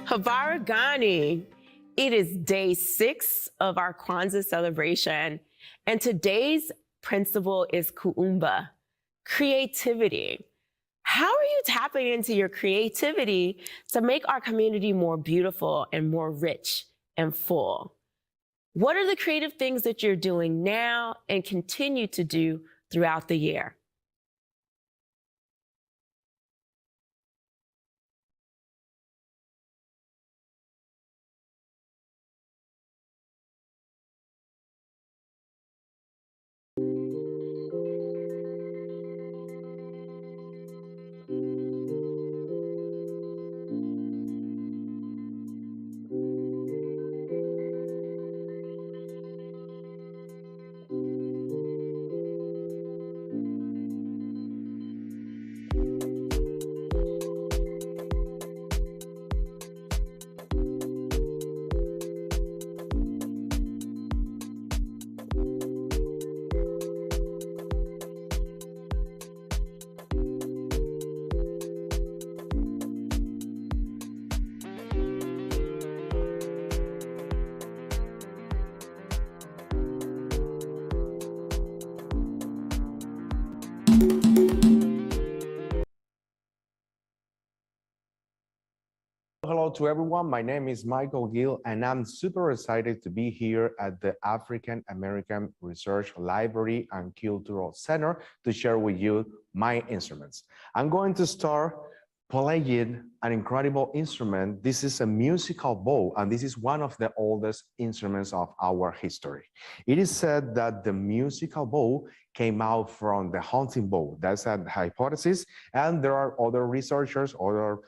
Habari Gani. It is day 6 of our Kwanzaa celebration, and today's principle is Kuumba, creativity. How are you tapping into your creativity to make our community more beautiful and more rich and full? What are the creative things that you're doing now and continue to do throughout the year? Hello to everyone. My name is Michael Gill, and I'm super excited to be here at the African American Research Library and Cultural Center to share with you my instruments. I'm going to start playing an incredible instrument. This is a musical bow, and this is one of the oldest instruments of our history. It is said that the musical bow came out from the hunting bow. That's a hypothesis, and there are other researchers, other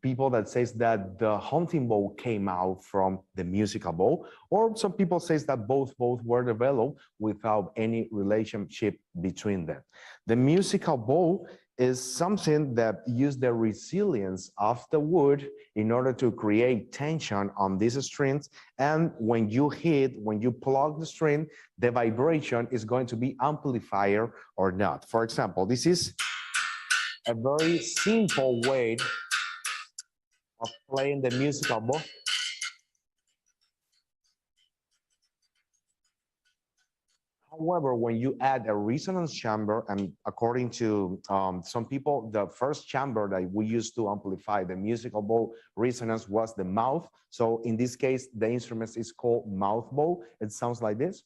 people that says that the hunting bow came out from the musical bow, or some people says that both were developed without any relationship between them. The musical bow is something that uses the resilience of the wood in order to create tension on these strings, and when you plug the string, the vibration is going to be amplified or not. For example, this is a very simple way of playing the musical bow. However, when you add a resonance chamber, and according to some people, the first chamber that we used to amplify the musical bow resonance was the mouth. So in this case, the instrument is called mouth bow. It sounds like this.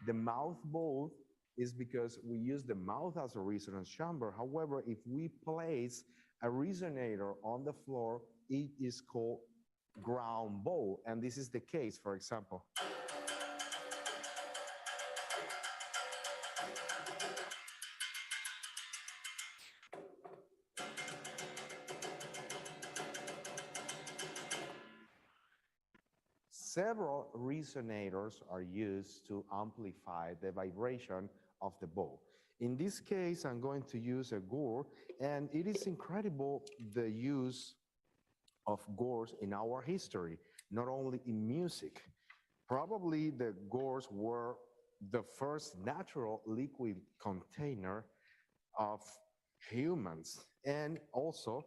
The mouth bow is because we use the mouth as a resonance chamber. However, if we place a resonator on the floor, it is called ground bow. And this is the case, for example. Several resonators are used to amplify the vibration of the bow. In this case, I'm going to use a gore, and it is incredible the use of gores in our history, not only in music. Probably the gores were the first natural liquid container of humans, and also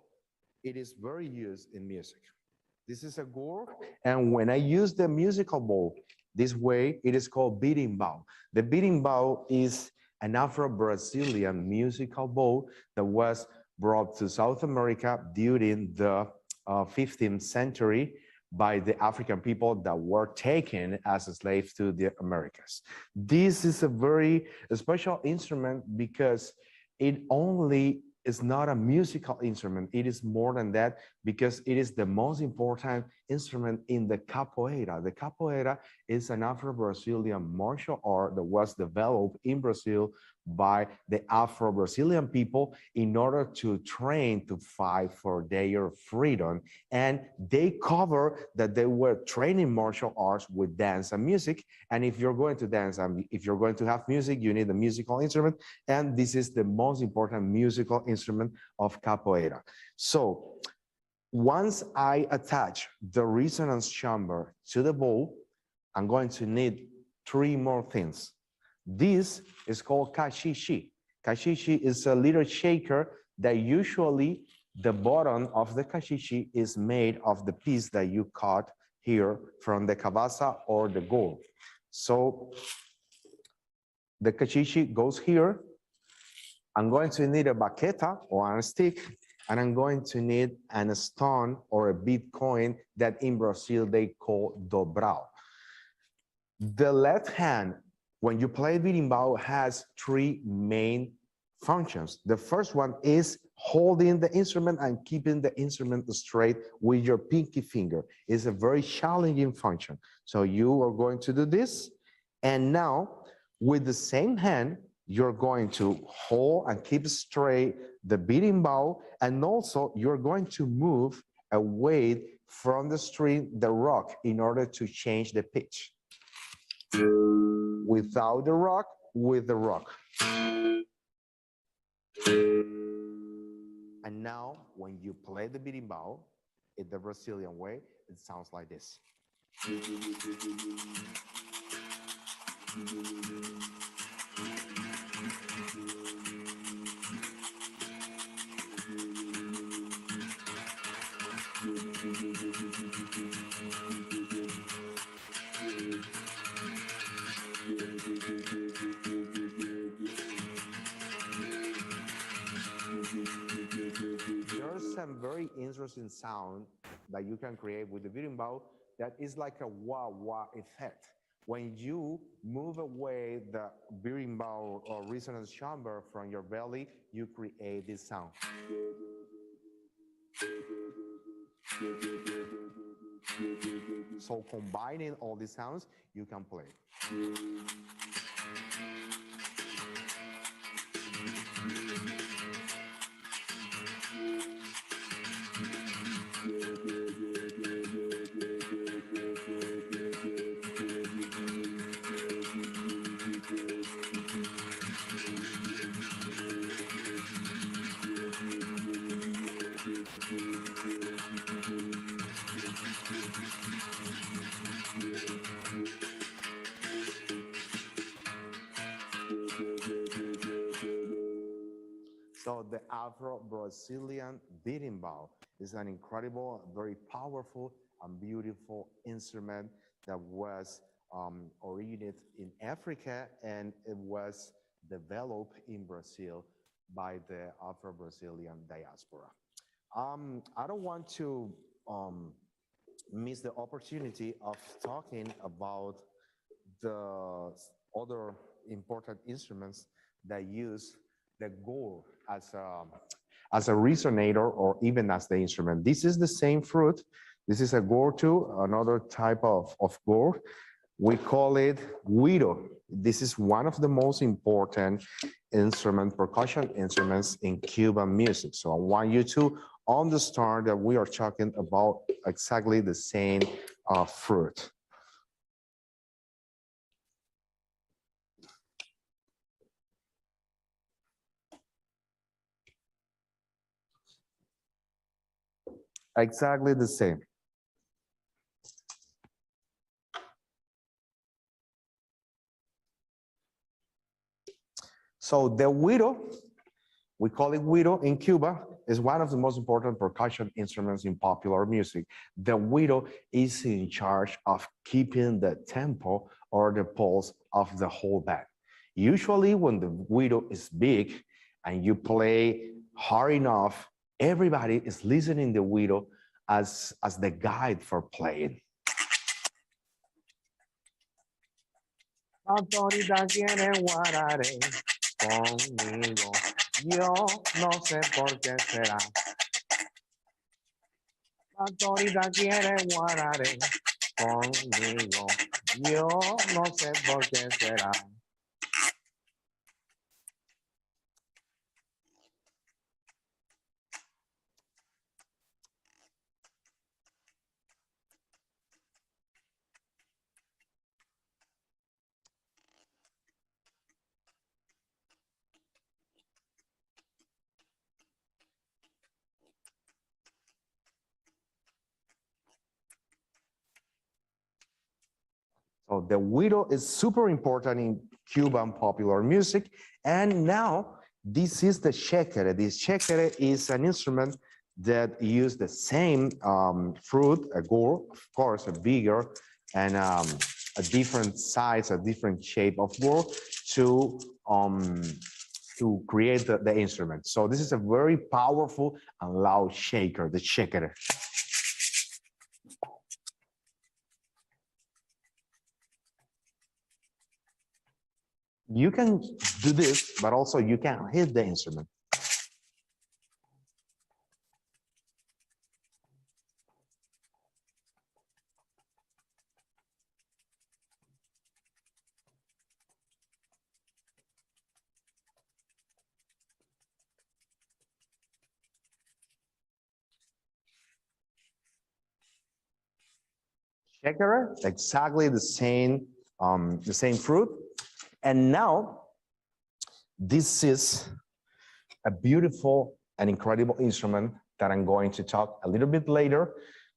it is very used in music. This is a gore, and when I use the musical bow this way, it is called beating bow. The beating bow is an Afro-Brazilian musical bow that was brought to South America during the 15th century by the African people that were taken as slaves to the Americas. This is a very special instrument because it only is not a musical instrument. It is more than that because it is the most important instrument in the capoeira. The capoeira is an Afro-Brazilian martial art that was developed in Brazil by the Afro-Brazilian people in order to train to fight for their freedom. And they cover that they were training martial arts with dance and music. And if you're going to dance and if you're going to have music, you need a musical instrument. And this is the most important musical instrument of capoeira. So once I attach the resonance chamber to the bowl, I'm going to need three more things. This is called cachichi. Cachichi is a little shaker that usually the bottom of the cachichi is made of the piece that you cut here from the cabasa or the gourd. So the cachichi goes here. I'm going to need a baqueta or a stick, and I'm going to need a stone or a Bitcoin that in Brazil they call dobrao. The left hand, when you play berimbau, has three main functions. The first one is holding the instrument and keeping the instrument straight with your pinky finger. It's a very challenging function. So you are going to do this, and now with the same hand, you're going to hold and keep straight the berimbau, and also you're going to move away from the string, the rock, in order to change the pitch. Without the rock, with the rock. And now, when you play the berimbau in the Brazilian way, it sounds like this. There's some very interesting sound that you can create with the berimbau that is like a wah-wah effect. When you move away the berimbau or resonance chamber from your belly, you create this sound. So combining all these sounds, you can play. So the Afro-Brazilian berimbau is an incredible, very powerful and beautiful instrument that was originated in Africa, and it was developed in Brazil by the Afro-Brazilian diaspora. I don't want to miss the opportunity of talking about the other important instruments that use the gourd as a resonator or even as the instrument. This is the same fruit. This is a gourd too, another type of gourd. We call it guiro. This is one of the most important percussion instruments in Cuban music. So I want you to understand that we are talking about exactly the same fruit. Exactly the same. So the güiro, we call it güiro in Cuba, is one of the most important percussion instruments in popular music. The güiro is in charge of keeping the tempo or the pulse of the whole band. Usually when the güiro is big and you play hard enough, everybody is listening to the güiro as the guide for playing. Autoridad quiere guardaré conmigo, yo no sé por qué será. Autoridad quiere guardaré conmigo, yo no sé por qué será. So the widow is super important in Cuban popular music. And now this is the shekere. This shekere is an instrument that uses the same fruit, a gourd, of course, a bigger and a different size, a different shape of gourd to create the instrument. So this is a very powerful and loud shaker, the shekere. You can do this, but also you can hit the instrument. Shekere, exactly the same fruit. And now this is a beautiful and incredible instrument that I'm going to talk a little bit later.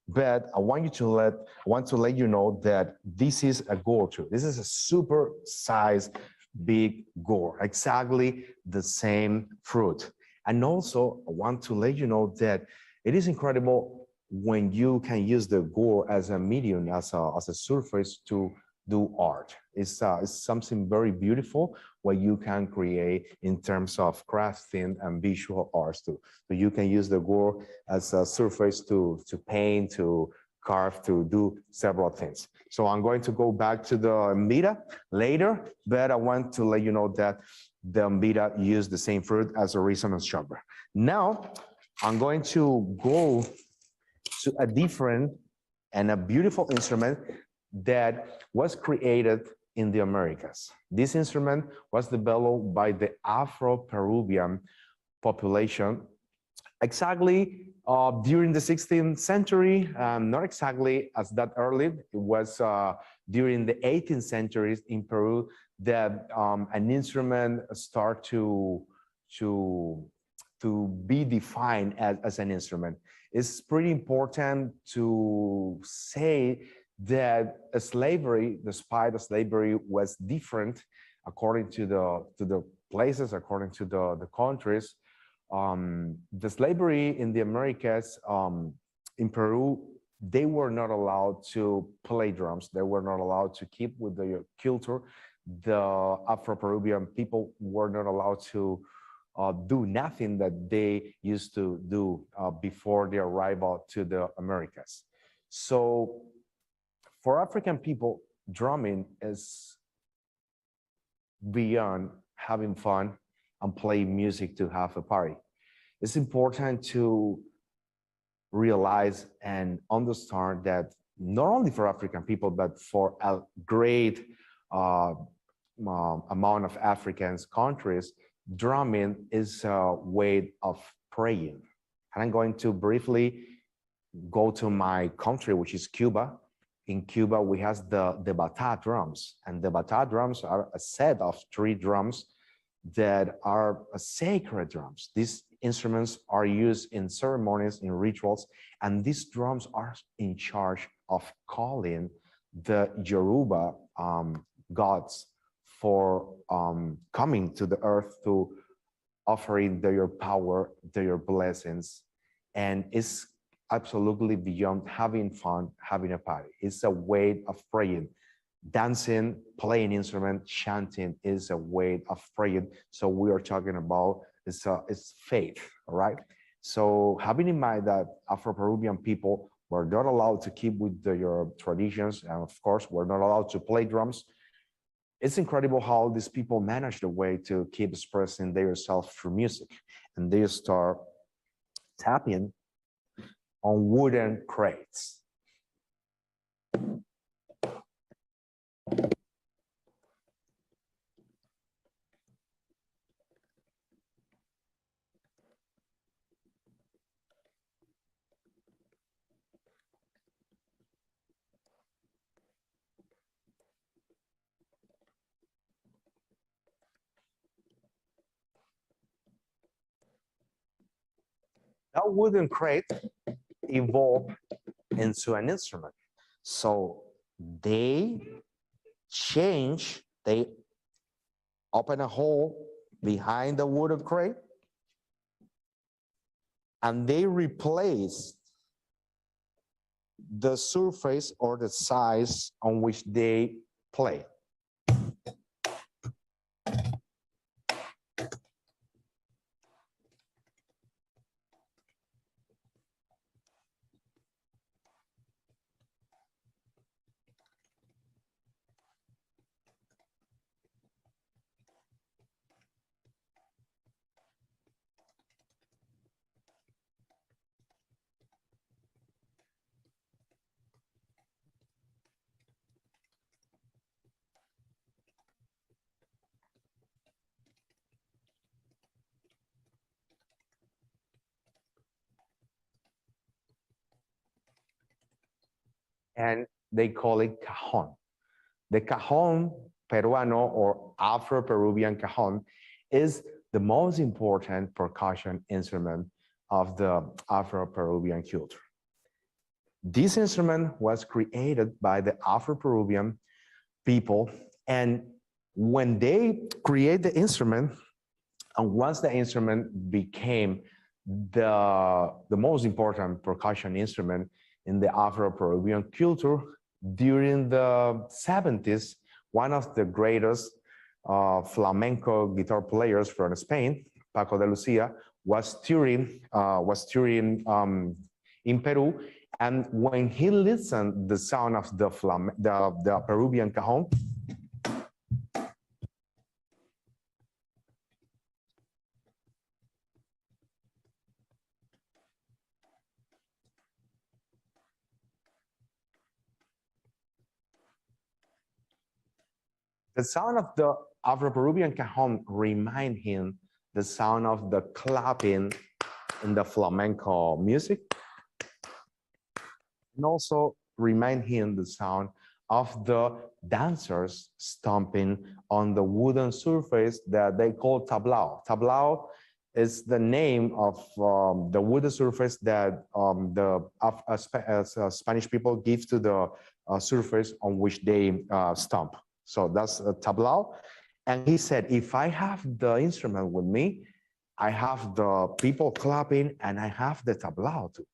But I want to let you know that this is a gourd too. This is a super sized big gourd, exactly the same fruit. And also I want to let you know that it is incredible when you can use the gourd as a medium, as a surface to do art. It's something very beautiful what you can create in terms of crafting and visual arts too. So you can use the gourd as a surface to paint, to carve, to do several things. So I'm going to go back to the mbira later, but I want to let you know that the mbira use the same fruit as a resonance chopper. Now I'm going to go to a different and a beautiful instrument that was created in the Americas. This instrument was developed by the Afro-Peruvian population exactly during the 16th century, not exactly as that early. It was during the 18th century in Peru that an instrument started to be defined as an instrument. It's pretty important to say that slavery, despite slavery was different according to the places, according to the countries. The slavery in the Americas, in Peru, they were not allowed to play drums. They were not allowed to keep with the culture. The Afro-Peruvian people were not allowed to do nothing that they used to do before the arrival to the Americas. So for African people, drumming is beyond having fun and playing music to have a party. It's important to realize and understand that not only for African people, but for a great amount of Africans countries, drumming is a way of praying. And I'm going to briefly go to my country, which is Cuba. In Cuba, we have the bata drums, and the bata drums are a set of 3 drums that are sacred drums. These instruments are used in ceremonies, in rituals, and these drums are in charge of calling the Yoruba gods for coming to the earth to offering their power, their blessings, and it's absolutely beyond having fun, having a party. It's a way of praying. Dancing, playing instrument, chanting is a way of praying. So we are talking about it's faith, all right? So having in mind that Afro-Peruvian people were not allowed to keep with their traditions, and of course, were not allowed to play drums, it's incredible how these people managed a way to keep expressing themselves through music. And they start tapping on wooden crates. That wooden crate evolved into an instrument. So they change, they open a hole behind the wooden crate, and they replace the surface or the size on which they play. And they call it cajon. The cajon peruano or Afro-Peruvian cajon is the most important percussion instrument of the Afro-Peruvian culture. This instrument was created by the Afro-Peruvian people, and when they create the instrument, and once the instrument became the most important percussion instrument in the Afro-Peruvian culture, during the 70s, one of the greatest flamenco guitar players from Spain, Paco de Lucia, was touring in Peru, and when he listened the sound of the Peruvian cajon, the sound of the Afro-Peruvian cajon remind him the sound of the clapping in the flamenco music, and also remind him the sound of the dancers stomping on the wooden surface that they call tablao. Tablao is the name of the wooden surface that the Spanish people give to the surface on which they stomp. So that's a tablao. And he said, if I have the instrument with me, I have the people clapping and I have the tablao too.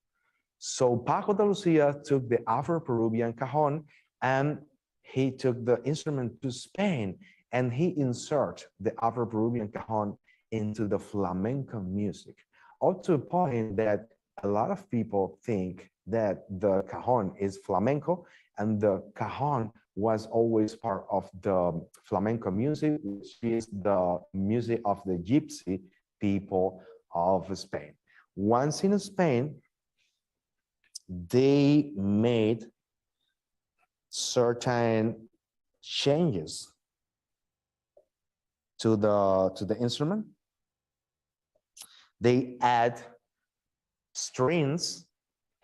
So Paco de Lucia took the Afro-Peruvian cajon and he took the instrument to Spain and he inserted the Afro-Peruvian cajon into the flamenco music, up to a point that a lot of people think that the cajon is flamenco, and the cajon was always part of the flamenco music, which is the music of the gypsy people of Spain. Once in Spain, they made certain changes to the instrument. They add strings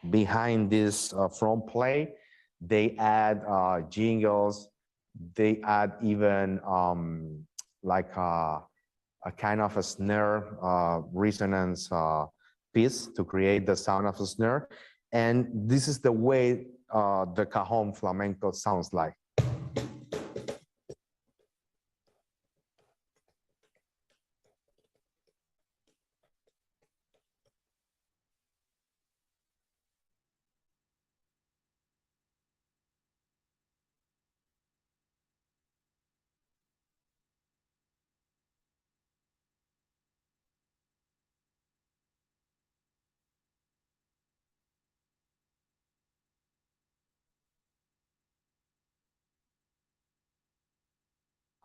behind this front plate. They add jingles. They add even like a kind of a snare resonance piece to create the sound of a snare. And this is the way the cajon flamenco sounds like.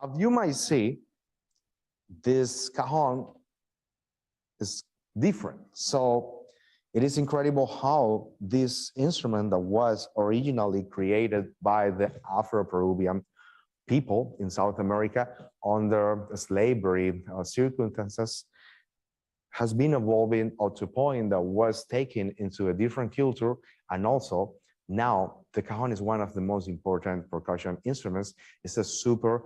As you might see, this cajon is different. So it is incredible how this instrument that was originally created by the Afro-Peruvian people in South America under slavery circumstances has been evolving up to a point that was taken into a different culture, and also now the cajon is one of the most important percussion instruments. It's a super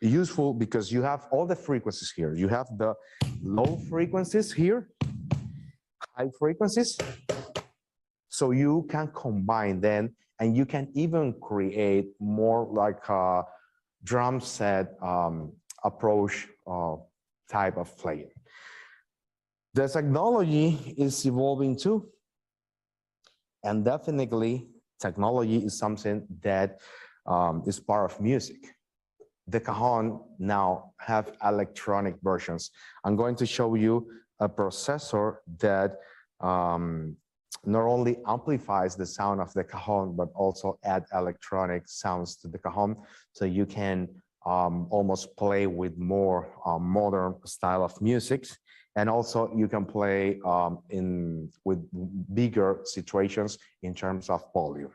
useful because you have all the frequencies here. You have the low frequencies here, high frequencies. So you can combine them and you can even create more like a drum set approach type of playing. The technology is evolving too, and definitely technology is something that is part of music. The cajon now have electronic versions. I'm going to show you a processor that not only amplifies the sound of the cajon, but also add electronic sounds to the cajon, so you can almost play with more modern style of music. And also you can play with bigger situations in terms of volume.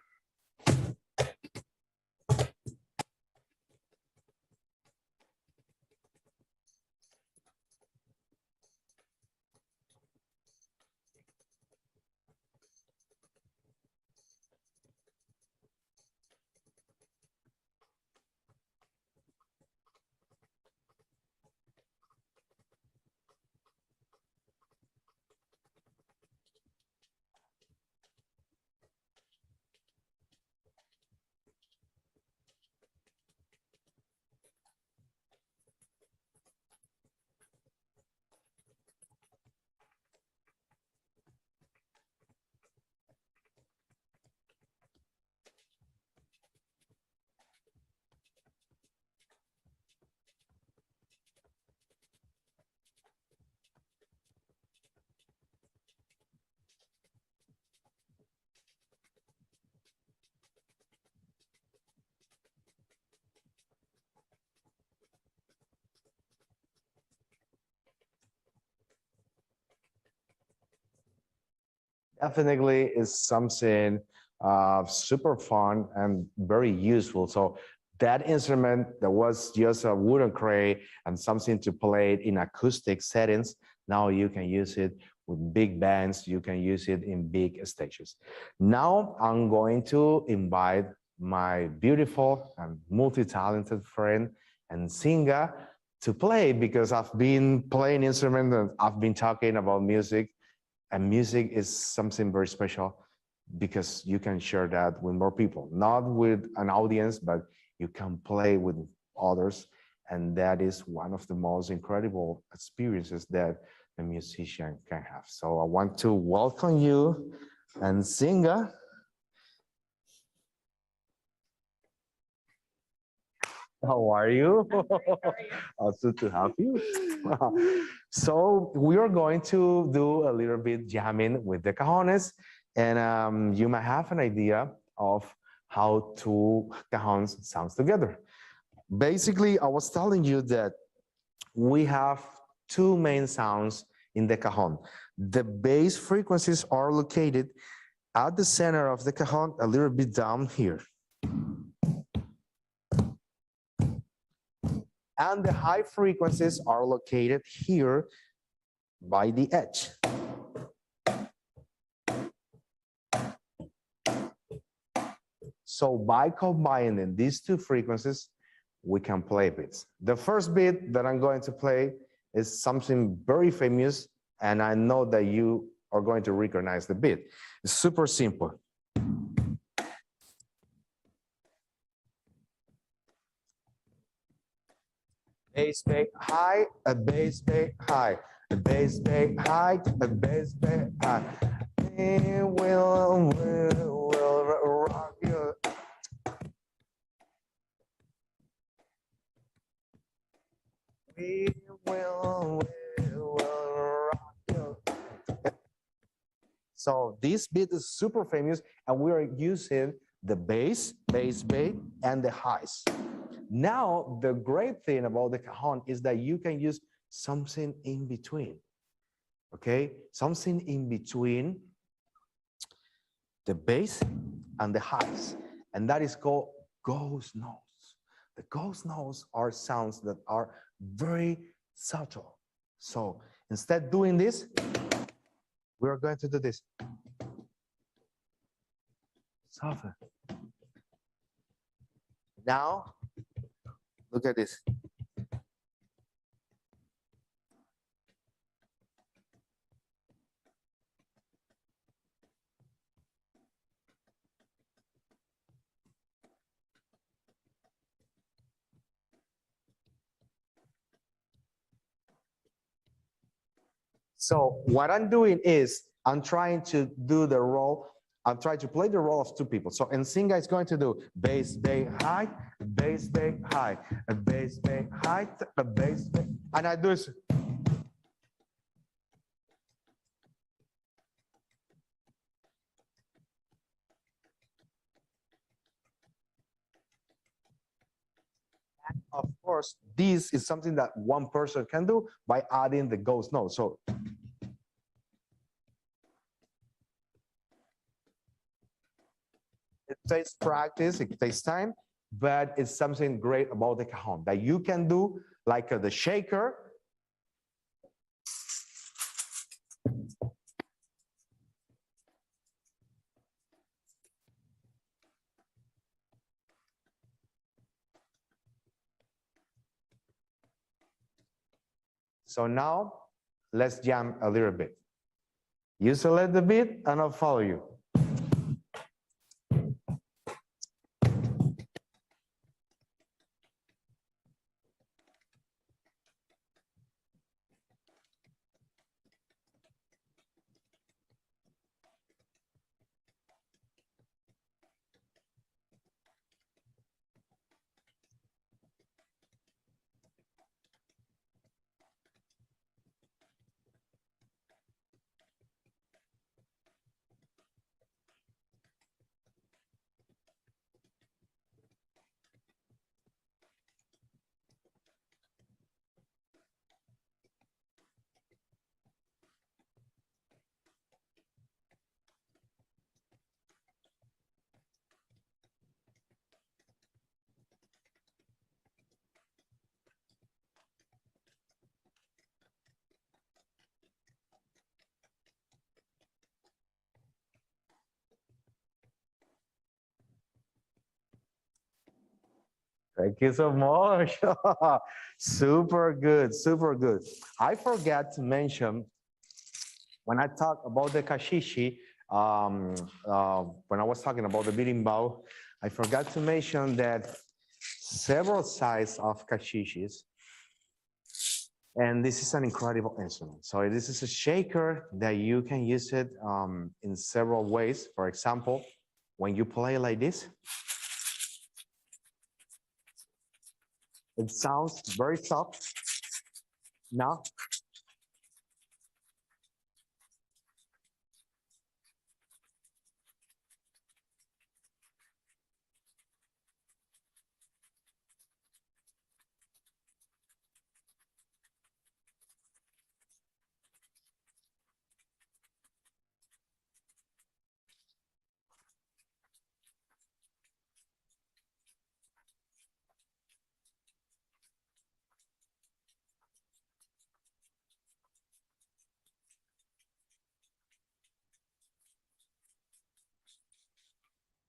Definitely is something super fun and very useful. So that instrument that was just a wooden crate and something to play it in acoustic settings, now you can use it with big bands, you can use it in big stages. Now I'm going to invite my beautiful and multi-talented friend and singer to play, because I've been playing instruments and I've been talking about music. And music is something very special because you can share that with more people, not with an audience, but you can play with others. And that is one of the most incredible experiences that a musician can have. So I want to welcome you and singer. How are you? Also to have you. So we are going to do a little bit jamming with the cajones, and you might have an idea of how two cajones sounds together. Basically, I was telling you that we have two main sounds in the cajon. The bass frequencies are located at the center of the cajon, a little bit down here. And the high frequencies are located here by the edge. So by combining these two frequencies, we can play beats. The first beat that I'm going to play is something very famous, and I know that you are going to recognize the beat. It's super simple. Bass, bass, high, a bass, bass, high, a bass, bass, high, a bass, bass, high. We will rock you. We will rock you. So this beat is super famous, and we are using the bass, bass, bass, and the highs. Now, the great thing about the cajon is that you can use something in between, okay? Something in between the bass and the highs, and that is called ghost notes. The ghost notes are sounds that are very subtle. So instead doing this, we are going to do this. Soften. Now, look at this. So what I'm doing is I'm trying to do the role. I'm trying to play the role of two people. So Nsinga is going to do bass, bass, high, bass, bass, high, a bass, bass, high, a bass, bass, and I do this. Of course, this is something that one person can do by adding the ghost note. So it takes practice, it takes time, but it's something great about the cajon that you can do like the shaker. So now let's jam a little bit. You select the beat and I'll follow you. Thank you so much. Super good, super good. I forgot to mention when I talk about the kashishi, when I was talking about the birimbau, I forgot to mention that several sizes of kashishis, and this is an incredible instrument. So this is a shaker that you can use it in several ways. For example, when you play like this, it sounds very soft. Now,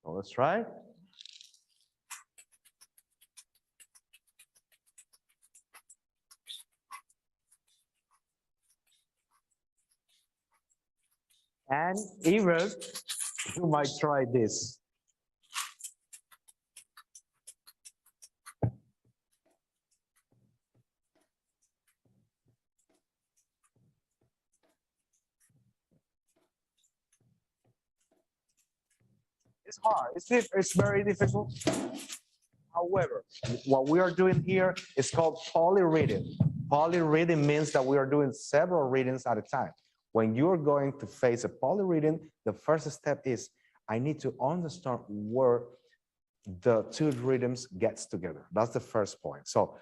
so let's try. And even you might try this. It's hard. It's very difficult. However, what we are doing here is called polyreading. Polyreading means that we are doing several readings at a time. When you're going to face a polyreading, the first step is I need to understand where the two rhythms gets together. That's the first point. So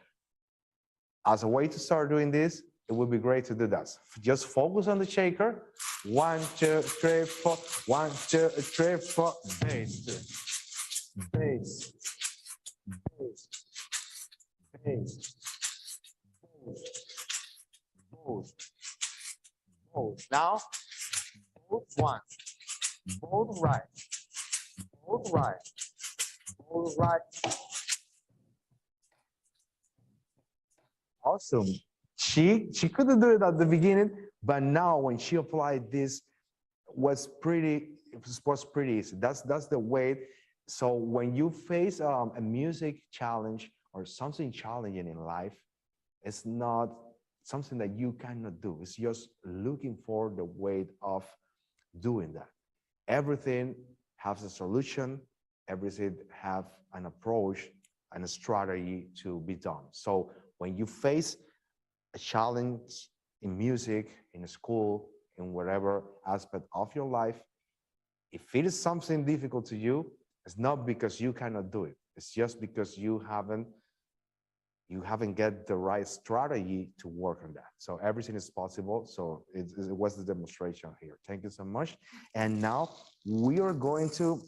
as a way to start doing this, it would be great to do that. Just focus on the shaker. 1, 2, 3, 4. 1, 2, 3, 4. Bass, bass, bass, bass, both, both. Now, both once, both right, both right, both right. Awesome. She couldn't do it at the beginning, but now when she applied this, it was pretty easy. That's the way. So when you face a music challenge or something challenging in life, it's not something that you cannot do. It's just looking for the way of doing that. Everything has a solution, everything have an approach and a strategy to be done. So when you face a challenge in music, in school, in whatever aspect of your life, if it is something difficult to you, it's not because you cannot do it. It's just because you haven't get the right strategy to work on that. So everything is possible. So it was the demonstration here. Thank you so much. And now we are going to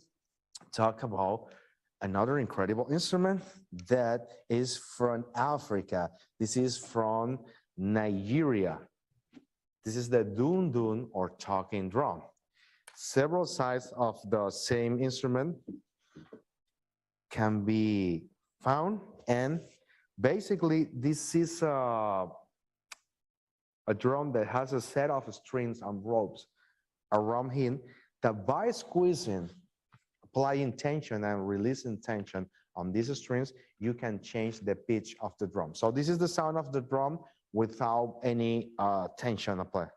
talk about another incredible instrument that is from Africa. This is from Nigeria. This is the dun or talking drum. Several sides of the same instrument can be found, and basically this is a drum that has a set of strings and ropes around him that by squeezing, applying tension and releasing tension on these strings, you can change the pitch of the drum. So this is the sound of the drum without any tension applied.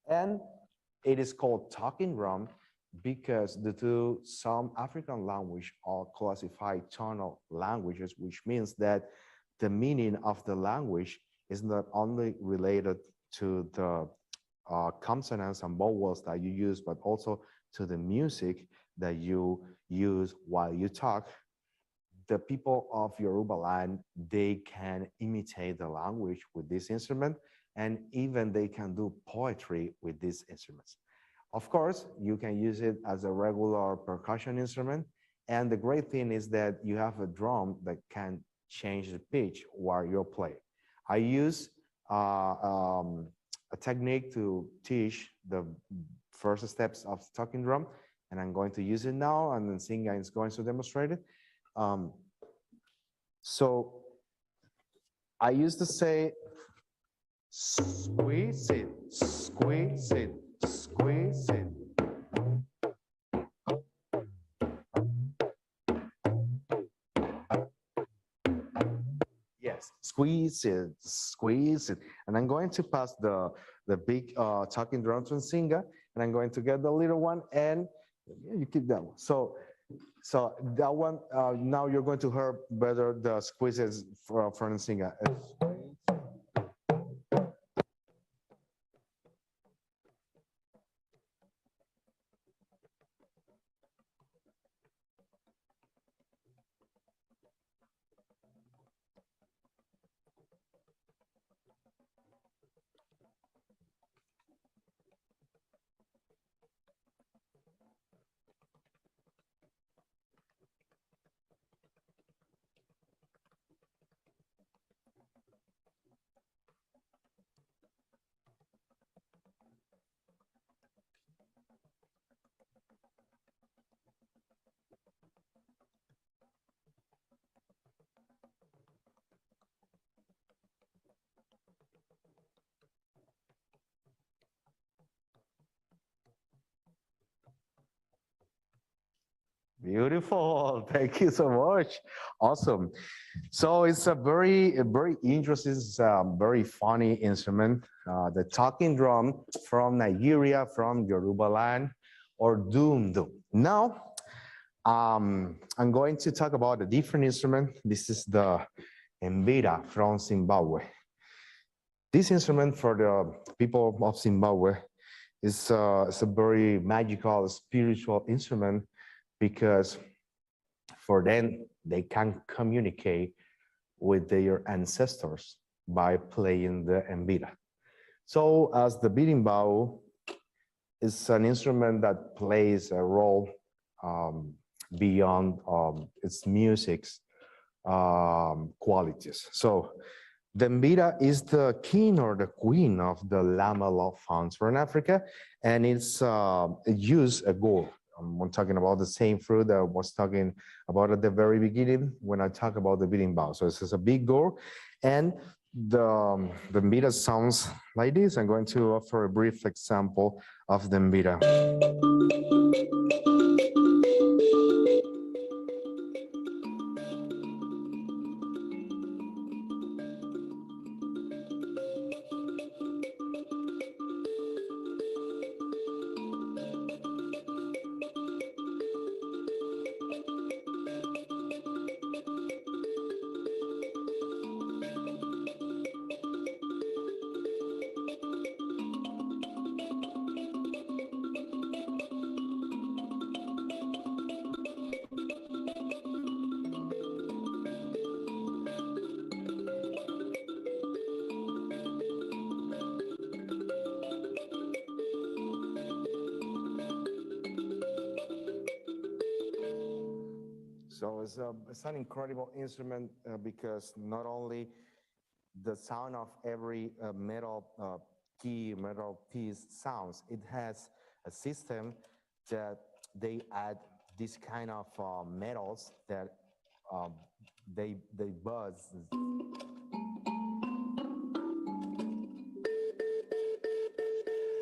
And it is called talking drum because due to some African language are classified tonal languages, which means that the meaning of the language is not only related to the consonants and vowels that you use, but also to the music that you use while you talk. The people of Yoruba land, they can imitate the language with this instrument, and even they can do poetry with these instruments. Of course, you can use it as a regular percussion instrument, and the great thing is that you have a drum that can change the pitch while you're playing. I use a technique to teach the first steps of talking drum, and I'm going to use it now, and then Singa is going to demonstrate it. So I used to say, squeeze it, squeeze it, squeeze it. Yes, squeeze it, squeeze it. And I'm going to pass the big talking drum to Singa, and I'm going to get the little one, and you keep that one. So that one, now you're going to hear better the squeezes from Singa. Beautiful. Thank you so much. Awesome. So it's a very interesting, very funny instrument, the talking drum from Nigeria, from Yoruba land, or dum. Now, I'm going to talk about a different instrument. This is the mbira from Zimbabwe. This instrument for the people of Zimbabwe is it's a very magical, spiritual instrument, because for them, they can communicate with their ancestors by playing the mbira. So as the berimbau is an instrument that plays a role beyond its music's qualities. So the mbira is the king or the queen of the lamella fans from Africa, and it's used a gourd. I'm talking about the same fruit that I was talking about at the very beginning when I talk about the berimbau. So this is a big gourd, and the mbira sounds like this. I'm going to offer a brief example of the mbira. So it's an incredible instrument because not only the sound of every metal key, metal piece sounds, it has a system that they add this kind of metals that um, they buzz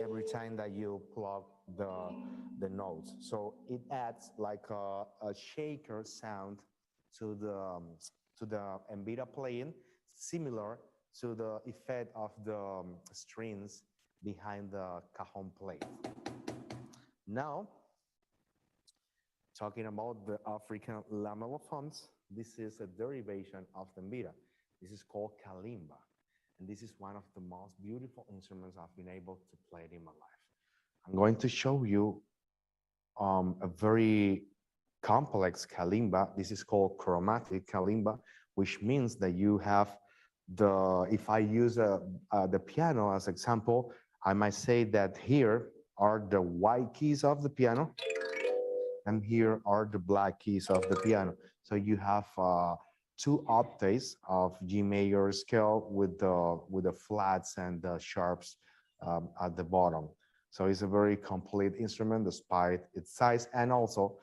every time that you plug the notes. So it adds like a shaker sound to the mbira playing, similar to the effect of the strings behind the cajon plate. Now, talking about the African lamellophones, this is a derivation of the mbira. This is called kalimba. And this is one of the most beautiful instruments I've been able to play in my life. I'm going to show you a very complex kalimba. This is called chromatic kalimba, which means that you have if I use the piano as example, I might say that here are the white keys of the piano, and here are the black keys of the piano. So you have two octaves of G major scale with the flats and the sharps at the bottom. So it's a very complete instrument despite its size, and also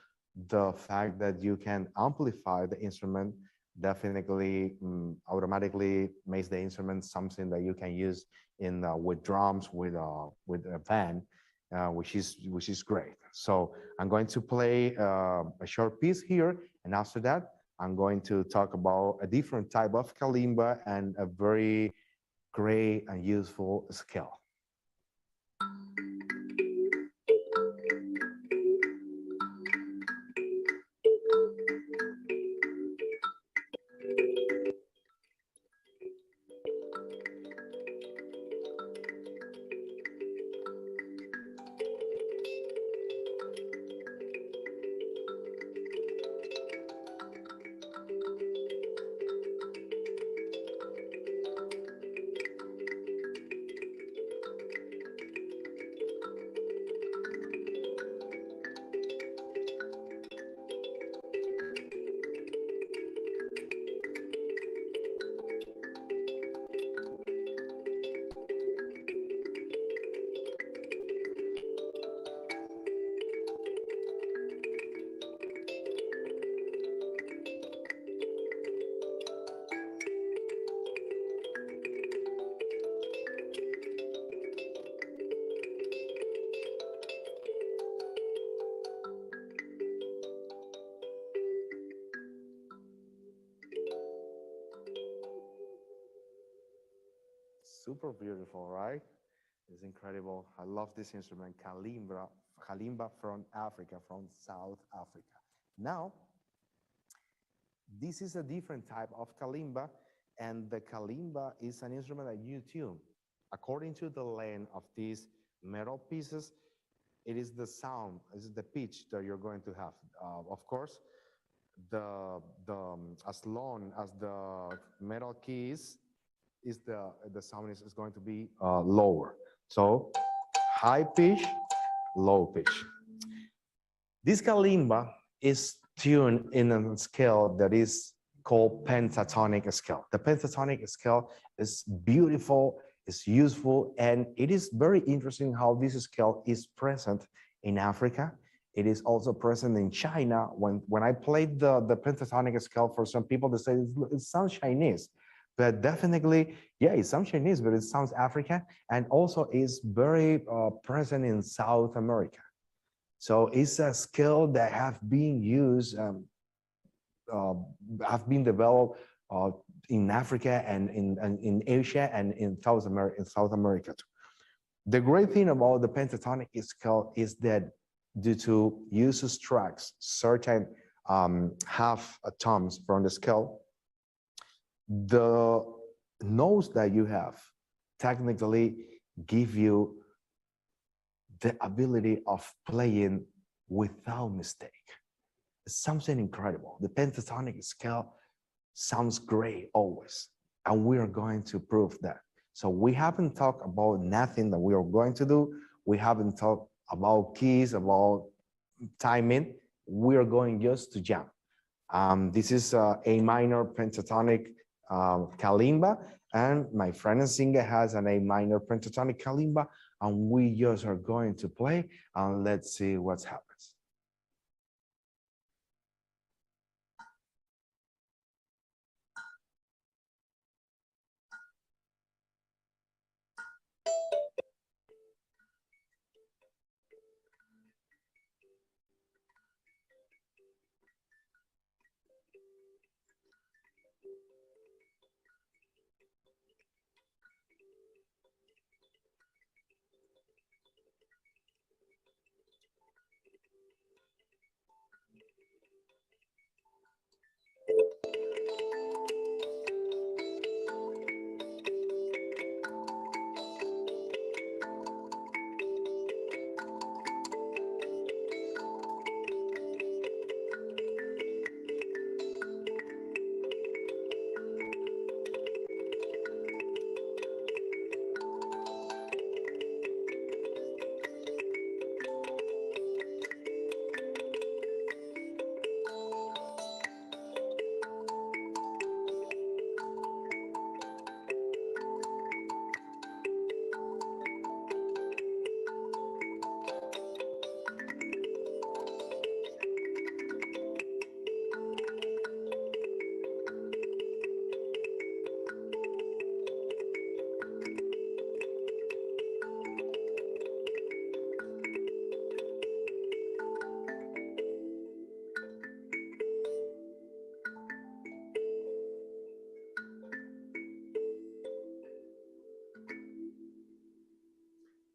the fact that you can amplify the instrument definitely automatically makes the instrument something that you can use in with drums, with a band, which is great. So I'm going to play a short piece here, and after that, I'm going to talk about a different type of kalimba and a very great and useful scale. Super beautiful, right? It's incredible. I love this instrument, kalimba from Africa, from South Africa. Now, this is a different type of kalimba, and the kalimba is an instrument that you tune. According to the length of these metal pieces, it is the sound, it is the pitch that you're going to have. Of course, as long as the metal keys is the sound is going to be lower. So high pitch, low pitch. This kalimba is tuned in a scale that is called pentatonic scale. The pentatonic scale is beautiful, it's useful, and it is very interesting how this scale is present in Africa. It is also present in China. When I played the pentatonic scale, for some people, they say it sounds Chinese. But definitely, yeah, it sounds Chinese, but it sounds African, and also is very present in South America. So it's a skill that have been used, have been developed in Africa and in Asia and in South America too. The great thing about the pentatonic scale is that due to use tracks, certain half tones from the scale, the notes that you have technically give you the ability of playing without mistake. It's something incredible. The pentatonic scale sounds great always, and we are going to prove that. So we haven't talked about nothing that we are going to do. We haven't talked about keys, about timing. We are going just to jam. This is A minor pentatonic kalimba, and my friend and singer has an A minor pentatonic kalimba, and we just are going to play, and let's see what happens.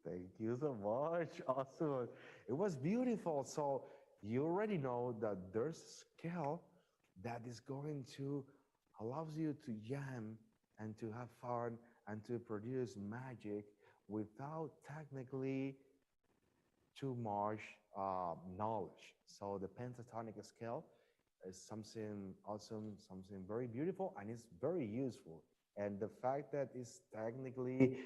Thank you so much. Awesome. It was beautiful. So you already know that there's a scale that is going to allows you to jam and to have fun and to produce magic without technically too much knowledge. So the pentatonic scale is something awesome, something very beautiful, and it's very useful. And the fact that it's technically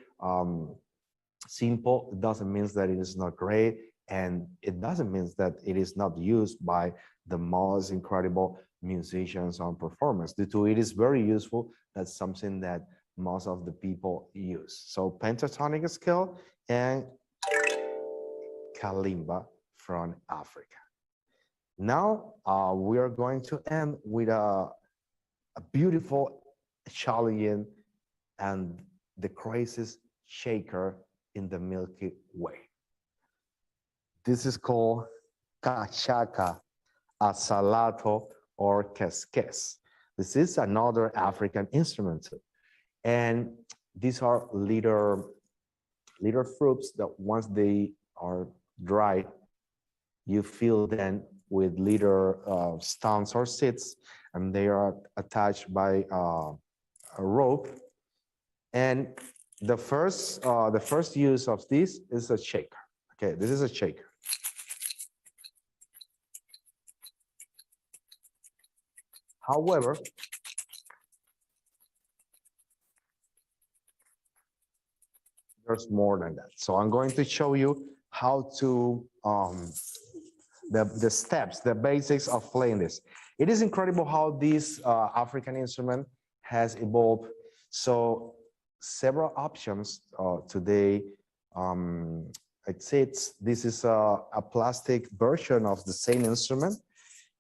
simple doesn't mean that it is not great, and it doesn't mean that it is not used by the most incredible musicians and performers. Due to it is very useful, that's something that most of the people use. So pentatonic scale and kalimba from Africa. Now we are going to end with a beautiful, challenging, and the craziest shaker in the Milky Way. This is called cachaca, asalato, or quesques. This is another African instrument too. And these are little fruits that once they are dry, you fill them with little stones or seeds, and they are attached by a rope. And the first use of this is a shaker. Okay, this is a shaker. However, there's more than that. So I'm going to show you how to the steps, the basics of playing this. It is incredible how this African instrument has evolved. So several options today. This is a plastic version of the same instrument,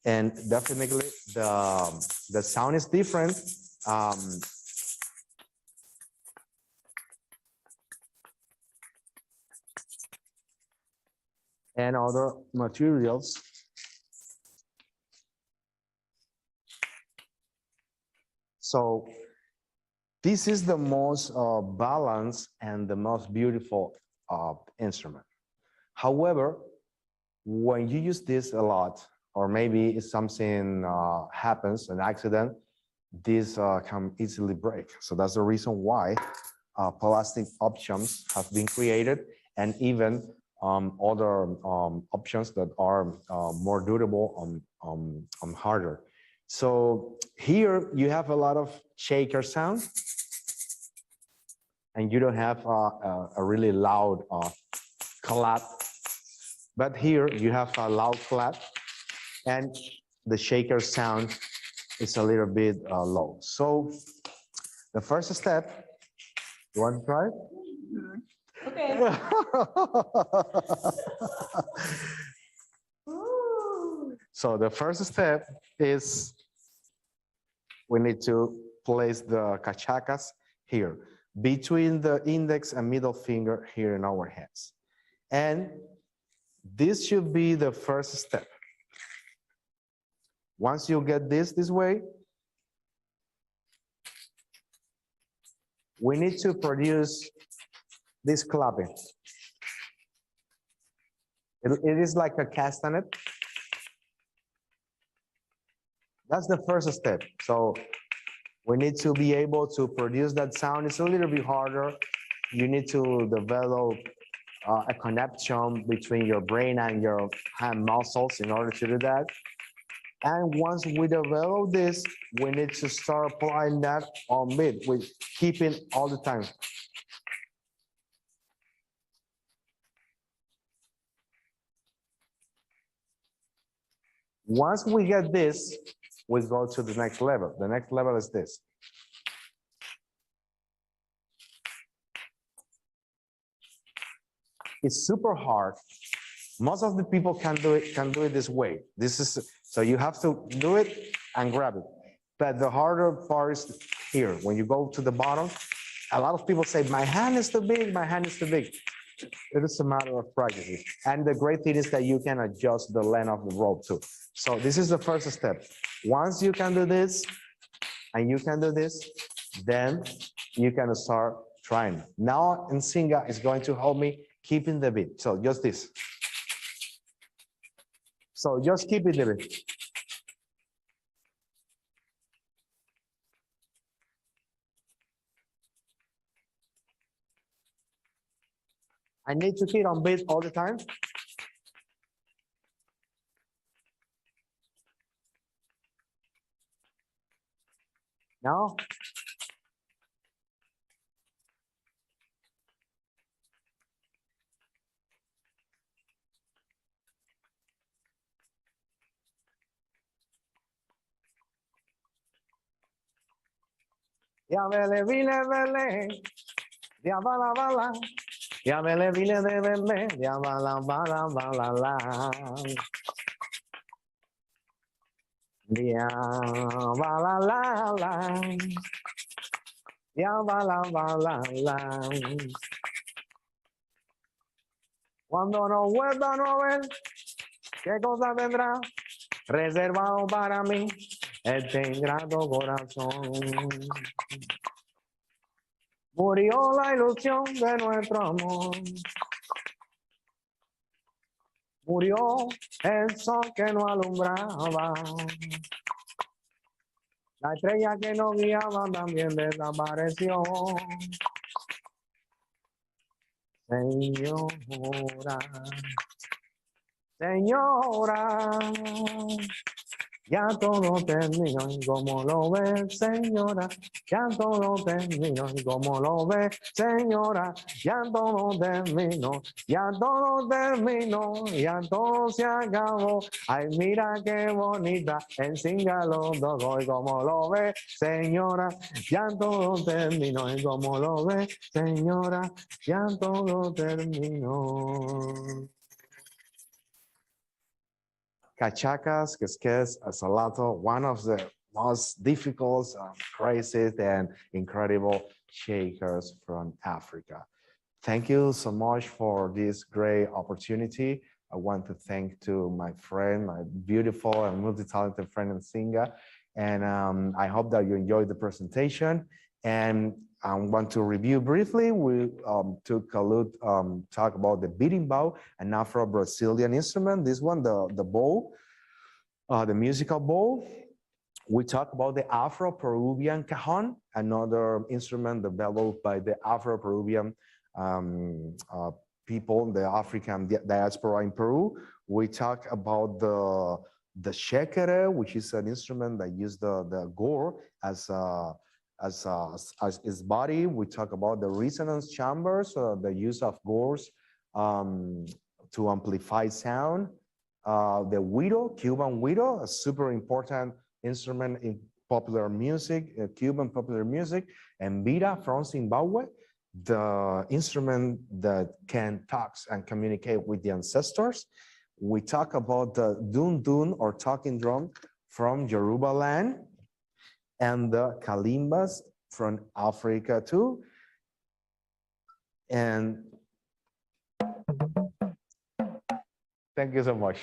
and definitely the sound is different. And other materials. So this is the most balanced and the most beautiful instrument. However, when you use this a lot, or maybe if something happens, an accident, this can easily break. So that's the reason why plastic options have been created, and even other options that are more durable and harder. So here you have a lot of shaker sound, and you don't have a really loud clap. But here you have a loud clap, and the shaker sound is a little bit low. So the first step, you want to try it? Okay. So the first step is we need to place the cachacas here between the index and middle finger here in our hands. And this should be the first step. Once you get this way, we need to produce this clapping. It is like a castanet. That's the first step. So we need to be able to produce that sound. It's a little bit harder. You need to develop a connection between your brain and your hand muscles in order to do that. And once we develop this, we need to start applying that on beat with keeping all the time. Once we get this, we go to the next level. The next level is this. It's super hard. Most of the people can do it this way. This is so you have to do it and grab it. But the harder part is here. When you go to the bottom, a lot of people say, my hand is too big, my hand is too big. It is a matter of practice. And the great thing is that you can adjust the length of the rope too. So this is the first step. Once you can do this, and you can do this, then you can start trying. Now Nsinga is going to help me keeping the beat. So just this. So just keep it the beat. I need to keep on beat all the time. Now. Ya vele vile vele, ya bala bala, ya vele vile de vele, ya bala bala bala la. Ya bala la la, ya bala bala la. Cuando no vuelva a ver, ¿qué cosa tendrá reservado para mí este ingrato corazón? Murió la ilusión de nuestro amor. Murió el sol que nos alumbraba. La estrella que nos guiaba también desapareció. Señora, señora, ya todo terminó y como lo ve, señora, ya todo terminó y como lo ve, señora, ya todo terminó, ya todo terminó, ya todo se acabó. Ay, mira qué bonita, Nsinga lo tocó y como lo ve, señora, ya todo terminó y como lo ve, señora, ya todo terminó. Cachacas, quesques, asalato, one of the most difficult, crazy, and incredible shakers from Africa. Thank you so much for this great opportunity. I want to thank to my friend, my beautiful and multi-talented friend Nsinga, and I hope that you enjoyed the presentation. And I want to review briefly. We took a look, talk about the beating bow, an Afro-Brazilian instrument. This one, the bow, the musical bow. We talk about the Afro-Peruvian cajon, another instrument developed by the Afro-Peruvian people, the African diaspora in Peru. We talk about the shekere, which is an instrument that uses the gore as its body. We talk about the resonance chambers, the use of gores to amplify sound. The güiro, Cuban güiro, a super important instrument in popular music, Cuban popular music, and mbira from Zimbabwe, the instrument that can talk and communicate with the ancestors. We talk about the dun dun or talking drum from Yoruba land, and the kalimbas from Africa too. And thank you so much.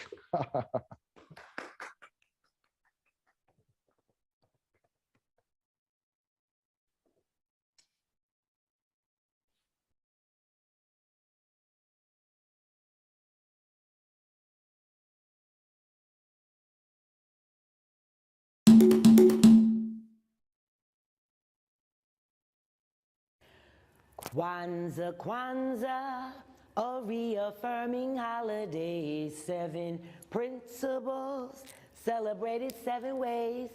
Kwanzaa, Kwanzaa, a reaffirming holiday. 7 principles, celebrated 7 ways.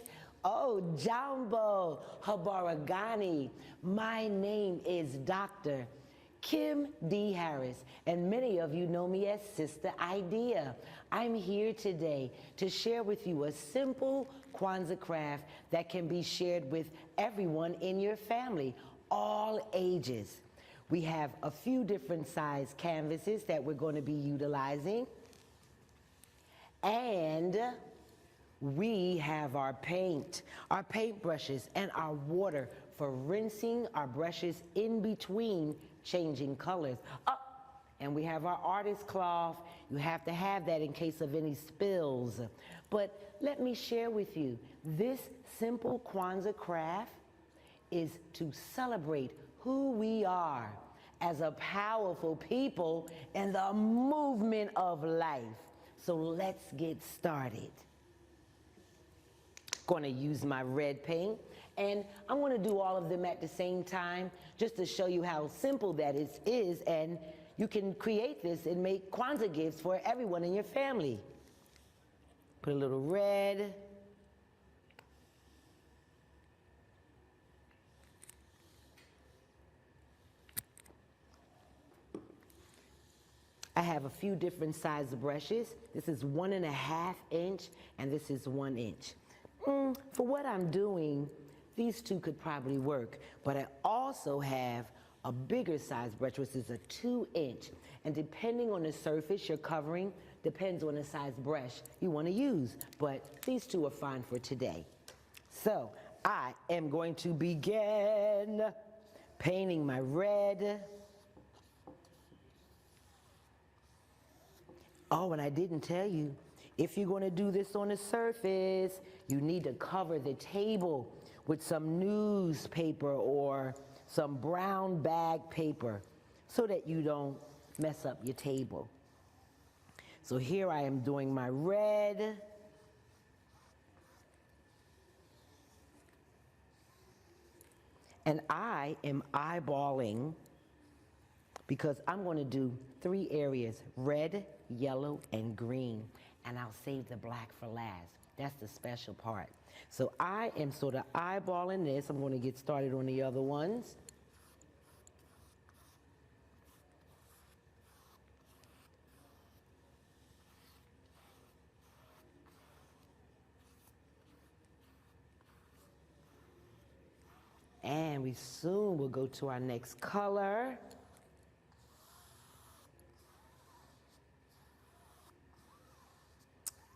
Oh, Jambo, Habari Gani. My name is Dr. Kim D. Harris, and many of you know me as Sister Idea. I'm here today to share with you a simple Kwanzaa craft that can be shared with everyone in your family, all ages. We have a few different size canvases that we're going to be utilizing. And we have our paint brushes, and our water for rinsing our brushes in between changing colors. Oh, and we have our artist cloth. You have to have that in case of any spills. But let me share with you, this simple Kwanzaa craft is to celebrate who we are as a powerful people in the movement of life. So let's get started. Going to use my red paint, and I'm going to do all of them at the same time just to show you how simple that is, and you can create this and make Kwanzaa gifts for everyone in your family. Put a little red. I have a few different size brushes. This is 1.5 inch, and this is 1 inch. For what I'm doing, these two could probably work, but I also have a bigger size brush, which is a 2 inch. And depending on the surface you're covering, depends on the size brush you want to use. But these two are fine for today. So I am going to begin painting my red. Oh, and I didn't tell you, if you're going to do this on a surface, you need to cover the table with some newspaper or some brown bag paper so that you don't mess up your table. So here I am doing my red. And I am eyeballing because I'm going to do 3 areas, red, yellow, and green. And I'll save the black for last. That's the special part. So I am sort of eyeballing this. I'm going to get started on the other ones. And we soon will go to our next color.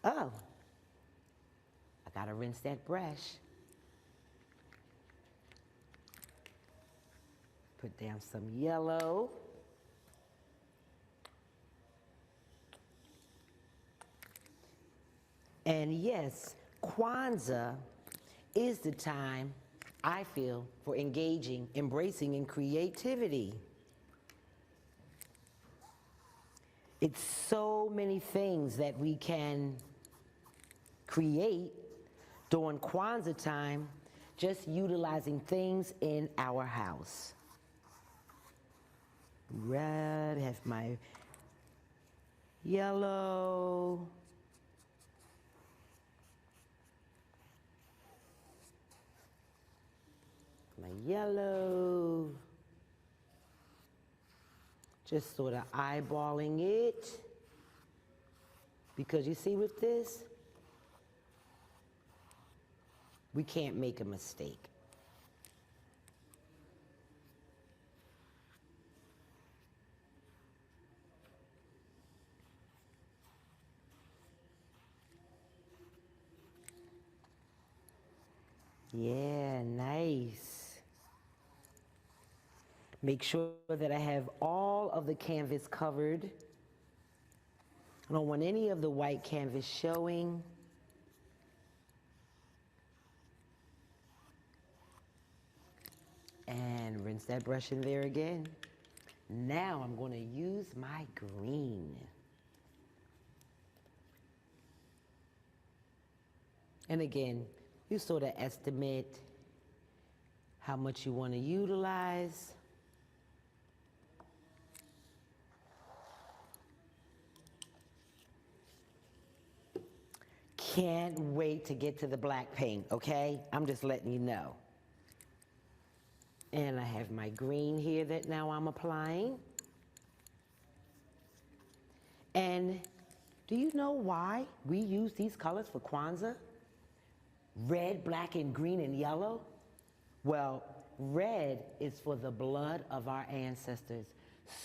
Oh, I gotta rinse that brush. Put down some yellow. And yes, Kwanzaa is the time, I feel, for engaging, embracing in creativity. It's so many things that we can create during Kwanzaa time, just utilizing things in our house. Red, have my yellow. My yellow. Just sort of eyeballing it. Because you see with this, we can't make a mistake. Yeah, nice. Make sure that I have all of the canvas covered. I don't want any of the white canvas showing. And rinse that brush in there again. Now I'm going to use my green. And again, you sort of estimate how much you want to utilize. Can't wait to get to the black paint, okay? I'm just letting you know. And I have my green here that now I'm applying. And do you know why we use these colors for Kwanzaa? Red, black, and green, and yellow? Well, red is for the blood of our ancestors.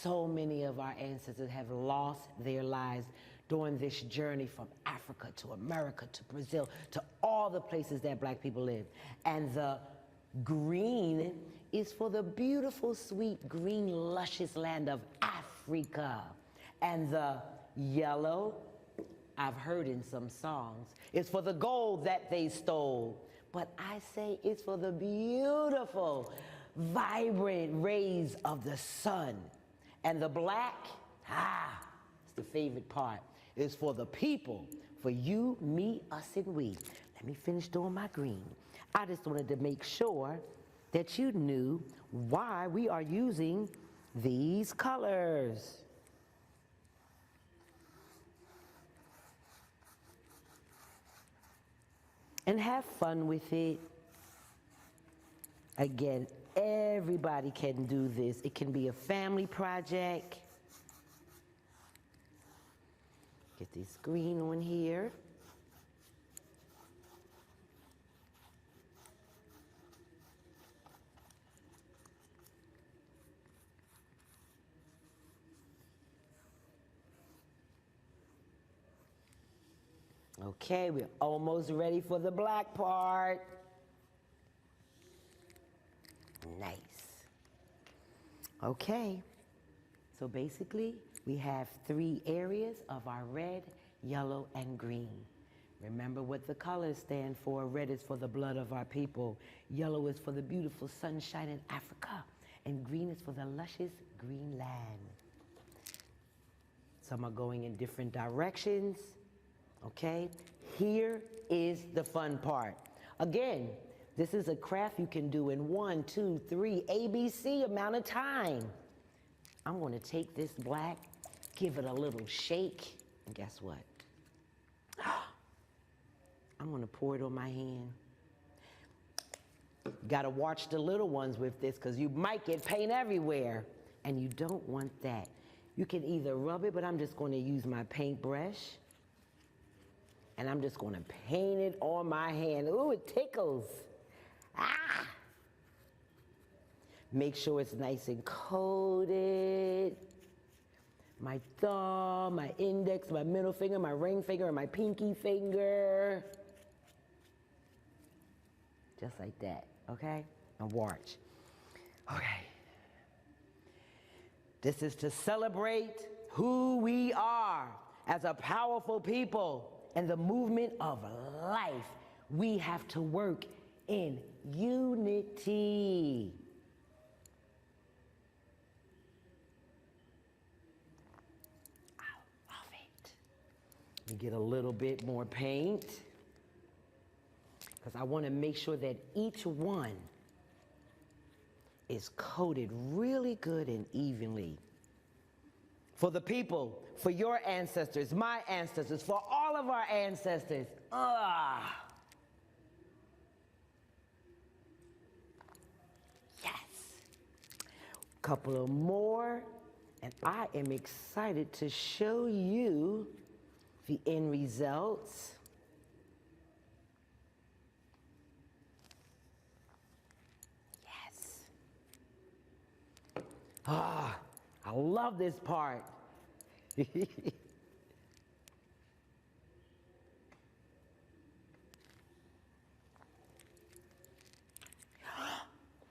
So many of our ancestors have lost their lives during this journey from Africa to America to Brazil to all the places that black people live. And the green is for the beautiful, sweet, green, luscious land of Africa. And the yellow, I've heard in some songs, is for the gold that they stole. But I say it's for the beautiful, vibrant rays of the sun. And the black, it's the favorite part, is for the people, for you, me, us, and we. Let me finish doing my green. I just wanted to make sure that you knew why we are using these colors. And have fun with it. Again, everybody can do this. It can be a family project. Get this green on here. Okay, we're almost ready for the black part. Nice. Okay, so basically we have 3 areas of our red, yellow, and green. Remember what the colors stand for. Red is for the blood of our people. Yellow is for the beautiful sunshine in Africa. And green is for the luscious green land. Some are going in different directions. Okay, here is the fun part. Again, this is a craft you can do in 1, 2, 3, ABC amount of time. I'm going to take this black, give it a little shake, and guess what? I'm going to pour it on my hand. You got to watch the little ones with this because you might get paint everywhere, and you don't want that. You can either rub it, but I'm just going to use my paintbrush. And I'm just going to paint it on my hand. Ooh, it tickles. Ah! Make sure it's nice and coated. My thumb, my index, my middle finger, my ring finger, and my pinky finger. Just like that, okay? And watch. Okay. This is to celebrate who we are as a powerful people. And the movement of life, we have to work in unity. I love it. Let me get a little bit more paint because I want to make sure that each one is coated really good and evenly. For the people, for your ancestors, my ancestors, for all of our ancestors. Yes. Couple of more, and I am excited to show you the end results. Yes. Ah, I love this part.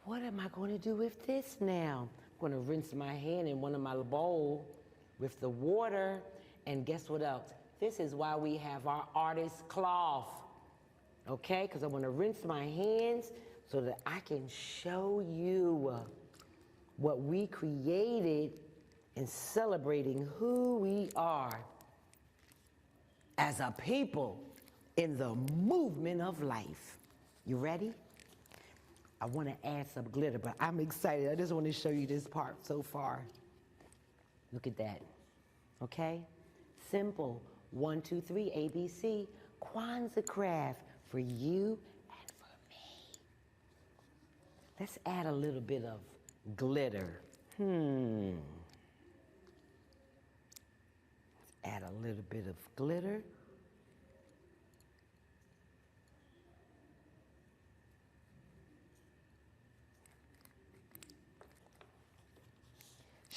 What am I going to do with this now? I'm going to rinse my hand in one of my bowl with the water. And guess what else? This is why we have our artist cloth. Okay? Because I want to rinse my hands so that I can show you what we created in celebrating who we are as a people in the movement of life. You ready? I want to add some glitter, but I'm excited. I just want to show you this part so far. Look at that. Okay? Simple. 1, 2, 3, ABC. Kwanzaa craft for you and for me. Let's add a little bit of glitter. Let's add a little bit of glitter.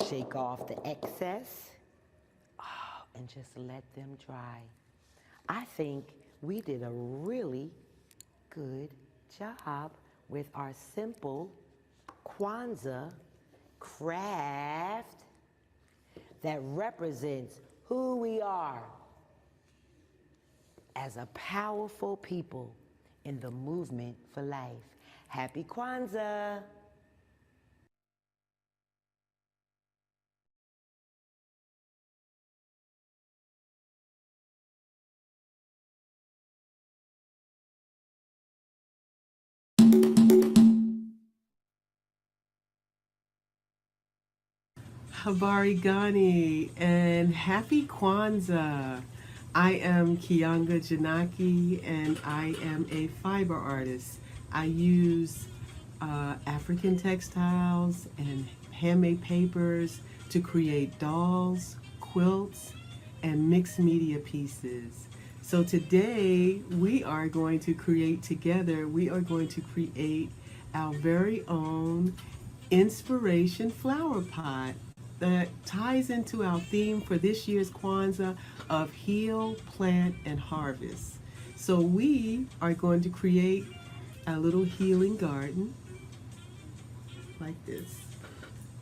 Shake off the excess, and just let them dry. I think we did a really good job with our simple Kwanzaa craft that represents who we are as a powerful people in the movement for life. Happy Kwanzaa! Habari Gani and happy Kwanzaa. I am Kianga Janaki and I am a fiber artist. I use African textiles and handmade papers to create dolls, quilts, and mixed media pieces. So today we are going to create together, we are going to create our very own inspiration flower pot that ties into our theme for this year's Kwanzaa of heal, plant, and harvest. So we are going to create a little healing garden like this.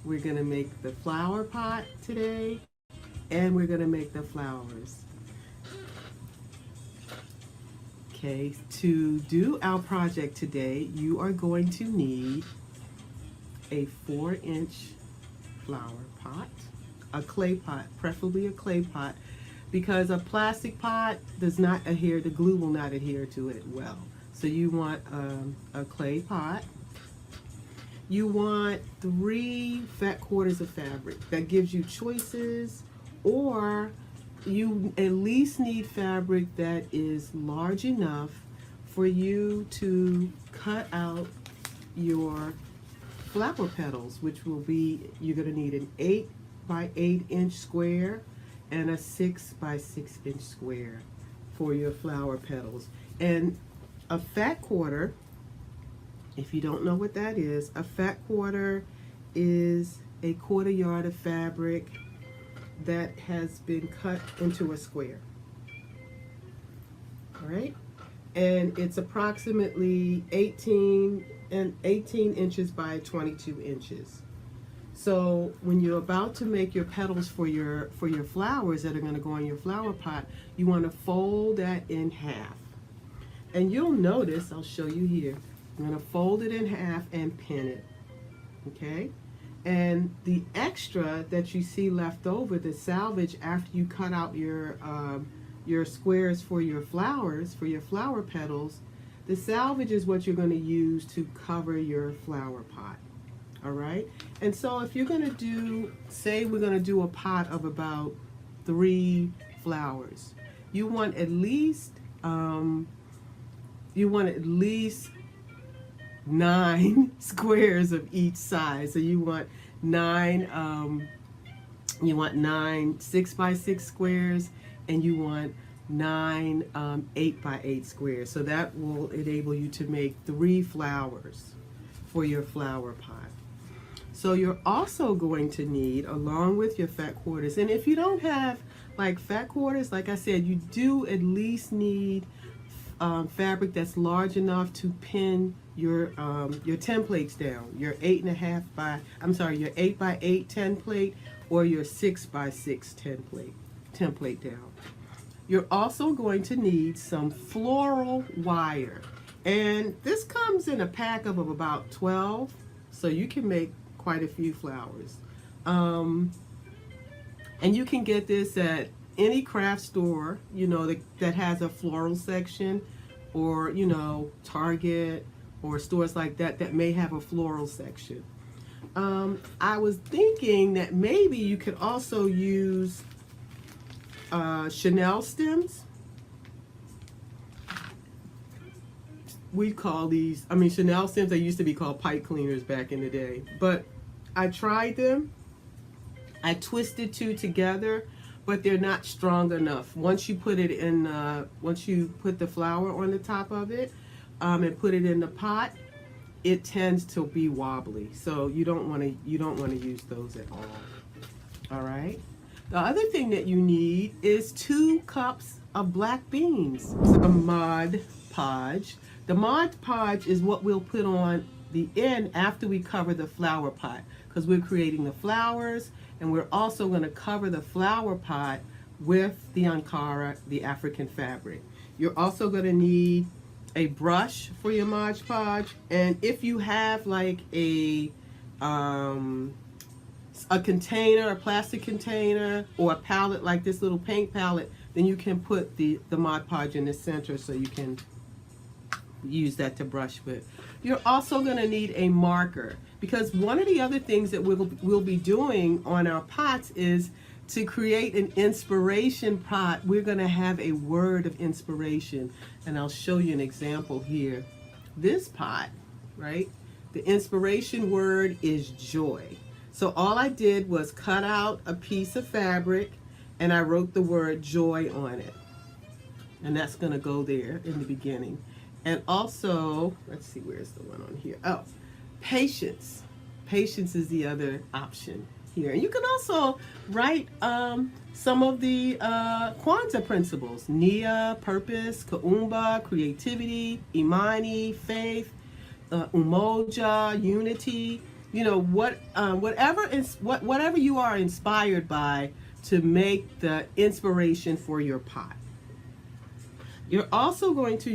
We're going to make the flower pot today, and we're going to make the flowers. Okay, to do our project today, you are going to need a 4-inch flower pot, a clay pot, preferably a clay pot, because a plastic pot does not adhere, the glue will not adhere to it well. So you want a clay pot. You want 3 fat quarters of fabric. That gives you choices, or you at least need fabric that is large enough for you to cut out your flower petals, which will be, you're going to need an 8 by 8 inch square and a 6 by 6 inch square for your flower petals. And a fat quarter, if you don't know what that is, a fat quarter is a 1/4 yard of fabric that has been cut into a square. All right, and it's approximately 18 inches by 22 inches. So when you're about to make your petals for your flowers that are going to go in your flower pot, you want to fold that in half. And you'll notice, I'll show you here, I'm going to fold it in half and pin it. Okay? And the extra that you see left over, the salvage after you cut out your squares for your flowers, for your flower petals, the salvage is what you're going to use to cover your flower pot. All right? And so if you're going to do, say we're going to do a pot of about 3 flowers, you want at least 9 squares of each size. So you want 9 6 by 6 squares, and you want 9 8x8 squares. So that will enable you to make 3 flowers for your flower pot. So you're also going to need, along with your fat quarters, and if you don't have like fat quarters, like I said, you do at least need fabric that's large enough to pin your templates down. Your 8.5 by, your 8x8 template or your 6x6 template down. You're also going to need some floral wire, and this comes in a pack of about 12, so you can make quite a few flowers. And you can get this at any craft store, you know, that has a floral section, or, you know, Target or stores like that may have a floral section. I was thinking that maybe you could also use Chanel stems. We call these, Chanel stems, they used to be called pipe cleaners back in the day. But I tried them. I twisted 2 together, but they're not strong enough. Once you put it in, once you put the flour on the top of it and put it in the pot, it tends to be wobbly. So you don't want to use those at all. All right. The other thing that you need is 2 cups of black beans, some Mod Podge. The Mod Podge is what we'll put on the end after we cover the flower pot, because we're creating the flowers, and we're also going to cover the flower pot with the Ankara, the African fabric. You're also going to need a brush for your Mod Podge, and if you have like a container, a plastic container, or a palette like this little paint palette, then you can put the Mod Podge in the center so you can use that to brush with. You're also going to need a marker, because one of the other things that we'll be doing on our pots is to create an inspiration pot. We're going to have a word of inspiration, and I'll show you an example here. This pot, right? The inspiration word is joy. So all I did was cut out a piece of fabric and I wrote the word joy on it. And that's going to go there in the beginning. And also, let's see, where's the one on here? Oh, patience. Patience is the other option here. And you can also write some of the Kwanzaa principles: Nia, purpose; Kuumba, creativity; Imani, faith; Umoja, unity. You know, whatever you are inspired by to make the inspiration for your pot. You're also going to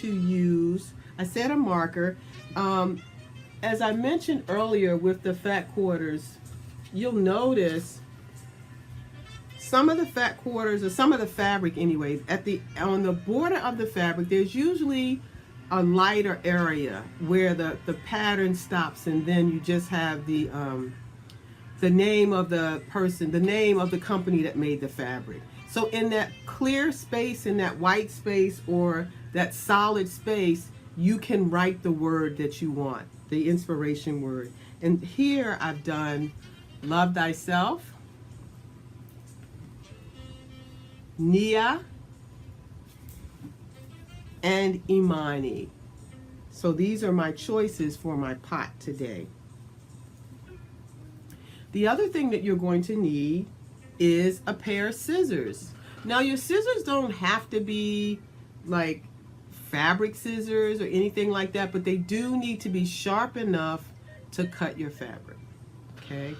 use, I said, a marker. As I mentioned earlier with the fat quarters, you'll notice some of the fat quarters, or some of the fabric anyway, on the border of the fabric, there's usually a lighter area where the pattern stops, and then you just have the name of the person, the name of the company that made the fabric. So in that clear space, in that white space, or that solid space, you can write the word that you want, the inspiration word. And here I've done love thyself, Nia, and Imani. So these are my choices for my pot today. The other thing that you're going to need is a pair of scissors. Now your scissors don't have to be like fabric scissors or anything like that, but they do need to be sharp enough to cut your fabric. Okay,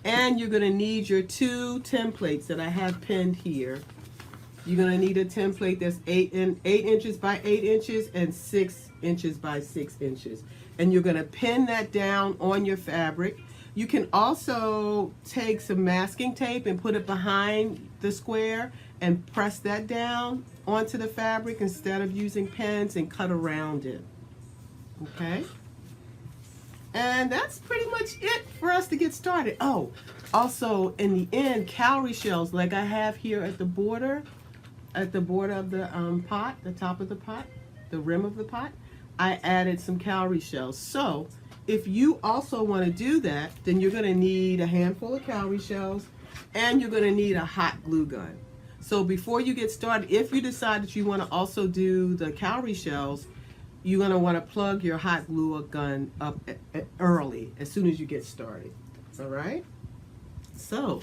and you're going to need your 2 templates that I have pinned here. You're going to need a template that's 8 inches by 8 inches and 6 inches by 6 inches, and you're going to pin that down on your fabric. You can also take some masking tape and put it behind the square and press that down onto the fabric instead of using pens, and cut around it. Okay? And that's pretty much it for us to get started. Oh, also in the end, cowrie shells like I have here at the border of the pot, the top of the pot, the rim of the pot, I added some cowrie shells. So if you also want to do that, then you're going to need a handful of cowrie shells, and you're going to need a hot glue gun. So before you get started, if you decide that you want to also do the cowrie shells, you're going to want to plug your hot glue gun up early, as soon as you get started. All right? So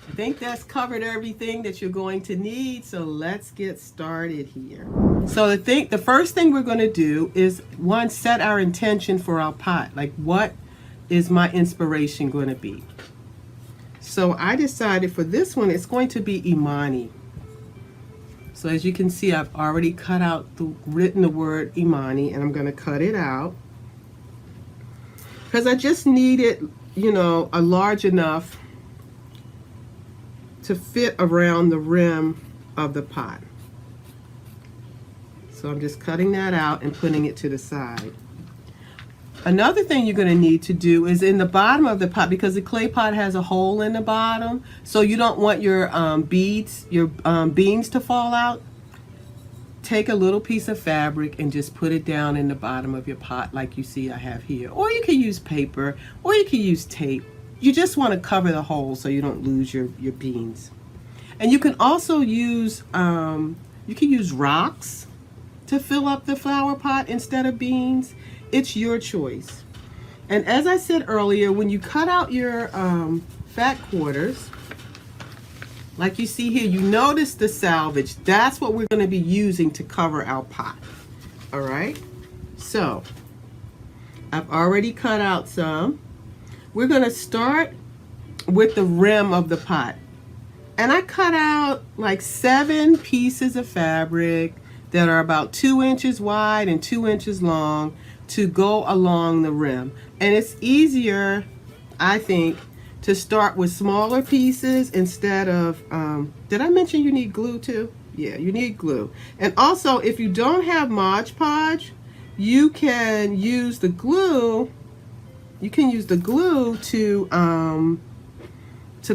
I think that's covered everything that you're going to need. So let's get started here. So the first thing we're going to do is, one, set our intention for our pot. Like, what is my inspiration going to be? So I decided for this one, it's going to be Imani. So as you can see, I've already cut out written the word Imani, and I'm going to cut it out because I just need it, you know, a large enough to fit around the rim of the pot. So I'm just cutting that out and putting it to the side. Another thing you're going to need to do is in the bottom of the pot, because the clay pot has a hole in the bottom, so you don't want your beans to fall out. Take a little piece of fabric and just put it down in the bottom of your pot like you see I have here. Or you can use paper, or you can use tape. You just want to cover the hole so you don't lose your beans. And you can also use rocks to fill up the flower pot instead of beans. It's your choice. And as I said earlier, when you cut out your fat quarters, like you see here, you notice the salvage. That's what we're going to be using to cover our pot. All right? So I've already cut out some. We're going to start with the rim of the pot. And I cut out like 7 pieces of fabric that are about 2 inches wide and 2 inches long to go along the rim. And it's easier, I think, to start with smaller pieces instead of, did I mention you need glue too? Yeah, you need glue. And also, if you don't have Mod Podge, you can use the glue. You can use the glue to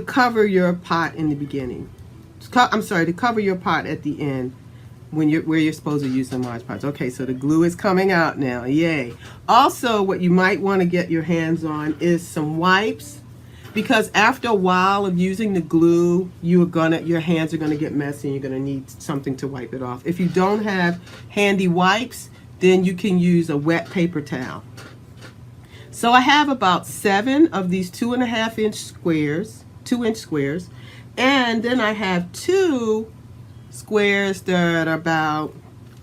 cover your pot in the beginning. I'm sorry, to cover your pot at the end where you're supposed to use the Mod Podge. Okay, so the glue is coming out now. Yay. Also, what you might want to get your hands on is some wipes, because after a while of using the glue, your hands are gonna get messy and you're gonna need something to wipe it off. If you don't have handy wipes, then you can use a wet paper towel. So I have about 7 of these 2.5-inch squares, 2-inch squares, and then I have 2 squares that are about,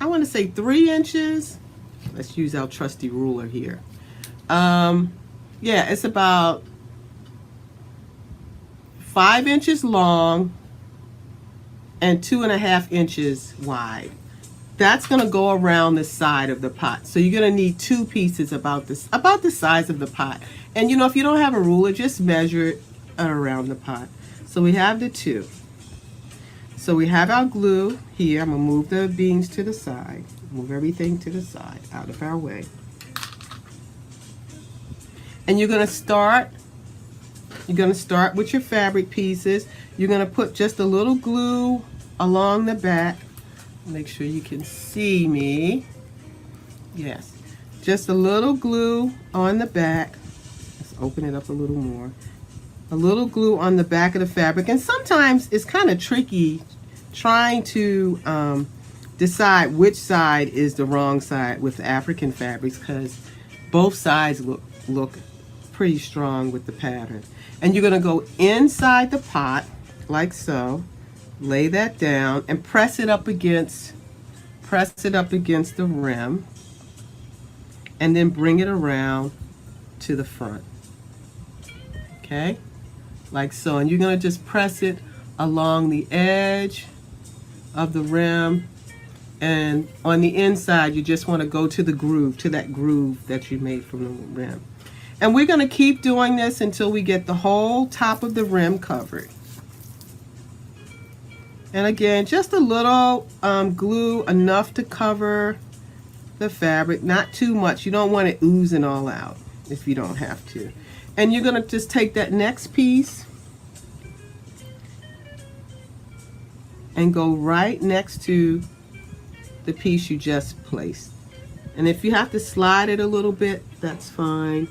I want to say 3 inches. Let's use our trusty ruler here. Yeah, it's about 5 inches long and 2.5 inches wide. That's going to go around the side of the pot. So you're going to need 2 pieces about the size of the pot. And you know, if you don't have a ruler, just measure it around the pot. So we have the 2. So we have our glue here. I'm going to move the beans to the side. Move everything to the side, out of our way. And you're going to start with your fabric pieces. You're going to put just a little glue along the back. Make sure you can see me. Yes. Just a little glue on the back. Let's open it up a little more. A little glue on the back of the fabric. And sometimes it's kind of tricky trying to decide which side is the wrong side with African fabrics, because both sides look pretty strong with the pattern. And you're going to go inside the pot like so. Lay that down and press it up against the rim, and then bring it around to the front. Okay, like so. And you're going to just press it along the edge of the rim, and on the inside you just want to go to the groove, to that groove that you made from the rim. And we're going to keep doing this until we get the whole top of the rim covered. And again, just a little glue, enough to cover the fabric, not too much. You don't want it oozing all out if you don't have to. And you're going to just take that next piece and go right next to the piece you just placed. And if you have to slide it a little bit, that's fine.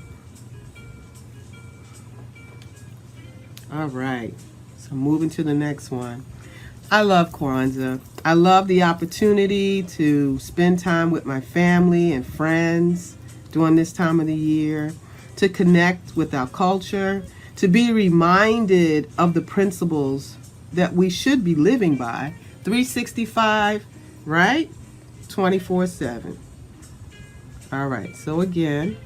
All right, so moving to the next one. I love Kwanzaa. I love the opportunity to spend time with my family and friends during this time of the year, to connect with our culture, to be reminded of the principles that we should be living by 365, right? 24/7. All right, so again,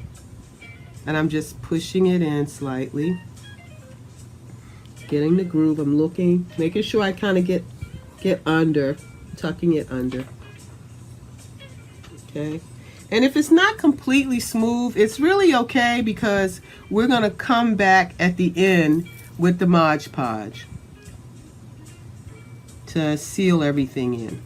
and I'm just pushing it in slightly, getting the groove. I'm looking, making sure I kind of get under, tucking it under. Okay, and if it's not completely smooth, it's really okay, because we're going to come back at the end with the Mod Podge to seal everything in.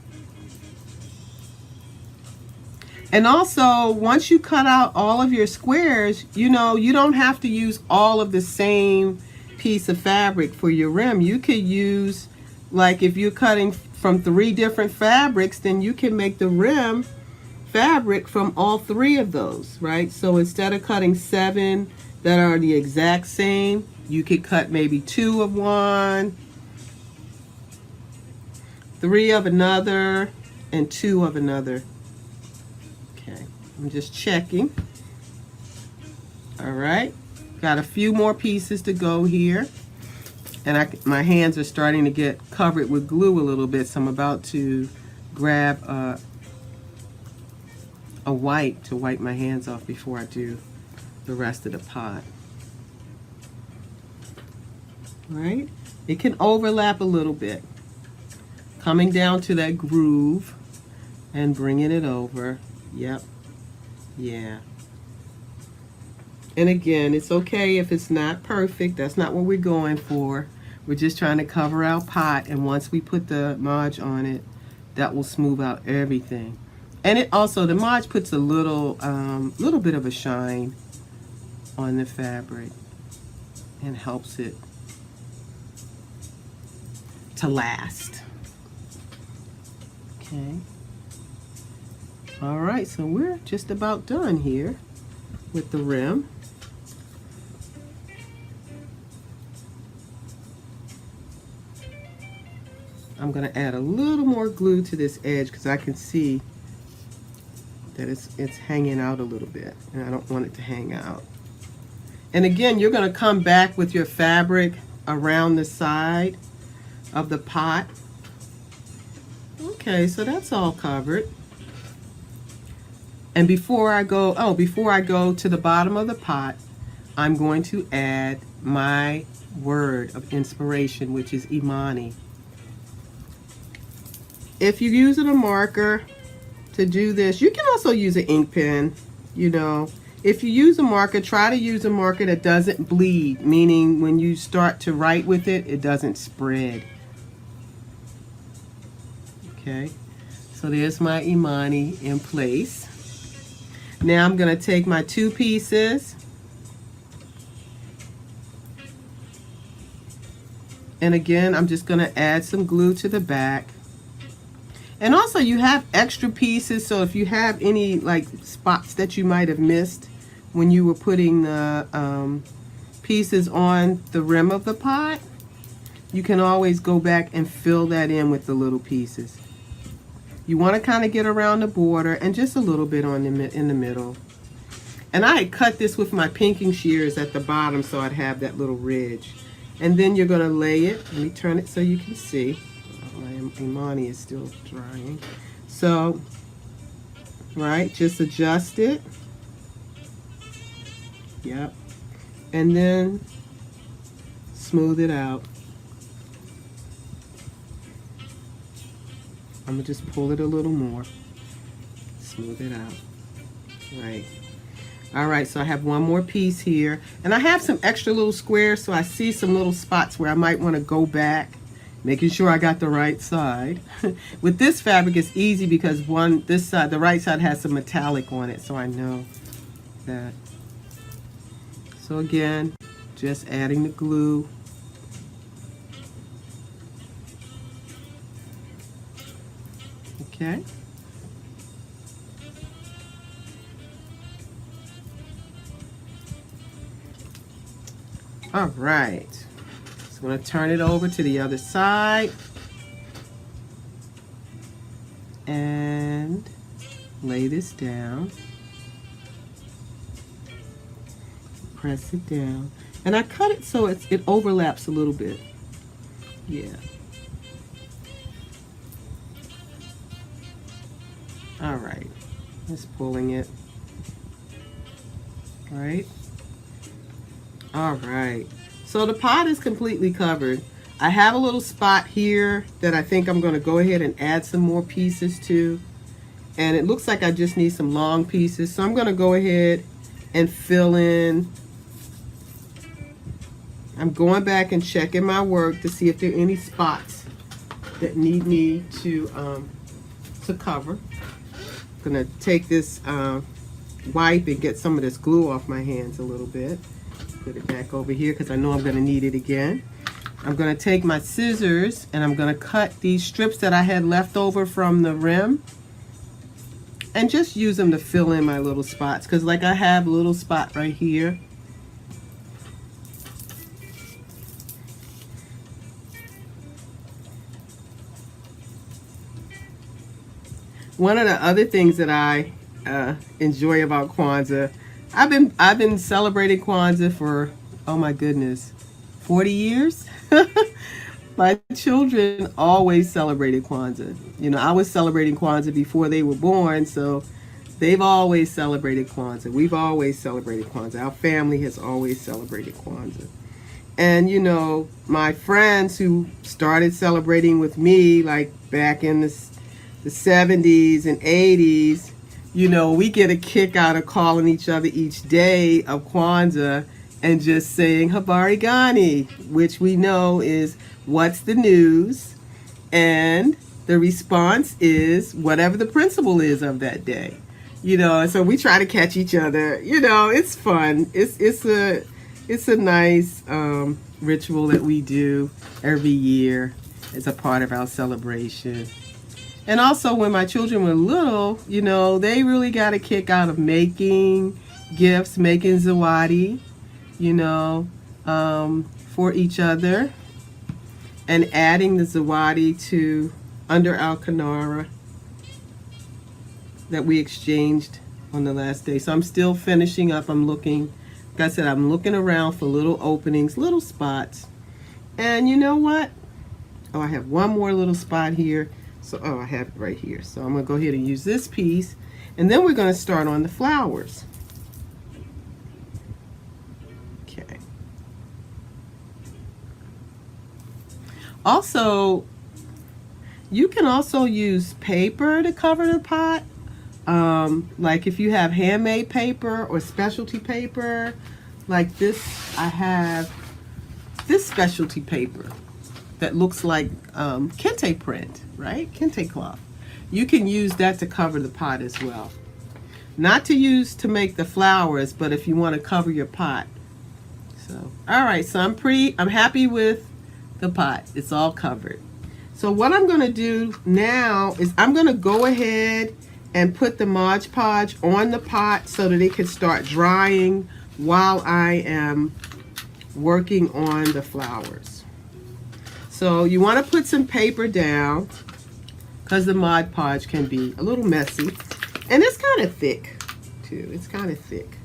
And also, once you cut out all of your squares, you know, you don't have to use all of the same piece of fabric for your rim. You could use, like if you're cutting from 3 different fabrics, then you can make the rim fabric from all 3 of those, right? So instead of cutting 7 that are the exact same, you could cut maybe 2 of one, 3 of another, and 2 of another. Okay, I'm just checking. All right, got a few more pieces to go here. And my hands are starting to get covered with glue a little bit, so I'm about to grab a wipe to wipe my hands off before I do the rest of the pot. Right? It can overlap a little bit. Coming down to that groove and bringing it over. Yep. Yeah. And again, it's okay if it's not perfect. That's not what we're going for. We're just trying to cover our pot, and once we put the Mod on it, that will smooth out everything. And it also, the Mod puts a little bit of a shine on the fabric and helps it to last. Okay. All right, so we're just about done here with the rim. I'm going to add a little more glue to this edge because I can see that it's hanging out a little bit, and I don't want it to hang out. And again, you're going to come back with your fabric around the side of the pot. Okay, so that's all covered. And before I go to the bottom of the pot, I'm going to add my word of inspiration, which is Imani. If you're using a marker to do this, you can also use an ink pen, you know. If you use a marker, try to use a marker that doesn't bleed, meaning when you start to write with it, it doesn't spread. Okay, so there's my Imani in place. Now I'm going to take my 2 pieces and again, I'm just going to add some glue to the back. And also you have extra pieces, so if you have any like spots that you might have missed when you were putting the pieces on the rim of the pot, you can always go back and fill that in with the little pieces. You want to kind of get around the border and just a little bit on in the middle. And I had cut this with my pinking shears at the bottom so I'd have that little ridge. And then you're going to lay it. Let me turn it so you can see. My Imani is still drying. So, right, just adjust it. Yep. And then smooth it out. I'm going to just pull it a little more. Smooth it out. Right. All right, so I have one more piece here. And I have some extra little squares, so I see some little spots where I might want to go back, making sure I got the right side. With this fabric, it's easy because this side, the right side has some metallic on it, so I know that. So again, just adding the glue. Okay. All right. So I'm going to turn it over to the other side. and lay this down. Press it down. And I cut it so it overlaps a little bit. Yeah. All right. Just pulling it. Right. All right. So the pot is completely covered. I have a little spot here that I think I'm going to go ahead and add some more pieces to. And it looks like I just need some long pieces. So I'm going to go ahead and fill in. I'm going back and checking my work to see if there are any spots that need me to cover. I'm going to take this wipe and get some of this glue off my hands a little bit. Put it back over here because I know I'm going to need it again. I'm going to take my scissors and I'm going to cut these strips that I had left over from the rim and just use them to fill in my little spots, because like I have a little spot right here. One of the other things that I enjoy about Kwanzaa, I've been celebrating Kwanzaa for, oh my goodness, 40 years. My children always celebrated Kwanzaa. You know, I was celebrating Kwanzaa before they were born, so they've always celebrated Kwanzaa. We've always celebrated Kwanzaa. Our family has always celebrated Kwanzaa. And, you know, my friends who started celebrating with me, like back in the 70s and 80s, you know, we get a kick out of calling each other each day of Kwanzaa and just saying Habari Gani, which we know is what's the news, and the response is whatever the principle is of that day. You know, and so we try to catch each other. You know, it's fun. It's a nice ritual that we do every year as a part of our celebration. And also when my children were little, you know, they really got a kick out of making gifts, making zawadi, you know, for each other, and adding the zawadi to under our kinara that we exchanged on the last day. So I'm still finishing up. I'm looking, like I said, I'm looking around for little openings, little spots. And you know what? Oh, I have one more little spot here. So, oh, I have it right here. So I'm going to go ahead and use this piece. And then we're going to start on the flowers. Okay. Also, you can also use paper to cover the pot. Like if you have handmade paper or specialty paper, like this, I have this specialty paper that looks like kente print, right? Kente cloth. You can use that to cover the pot as well. Not to use to make the flowers, but if you want to cover your pot. So, all right, so I'm happy with the pot. It's all covered. So what I'm going to do now is I'm going to go ahead and put the Mod Podge on the pot so that it can start drying while I am working on the flowers. So you want to put some paper down because the Mod Podge can be a little messy. And it's kind of thick too. It's kind of thick.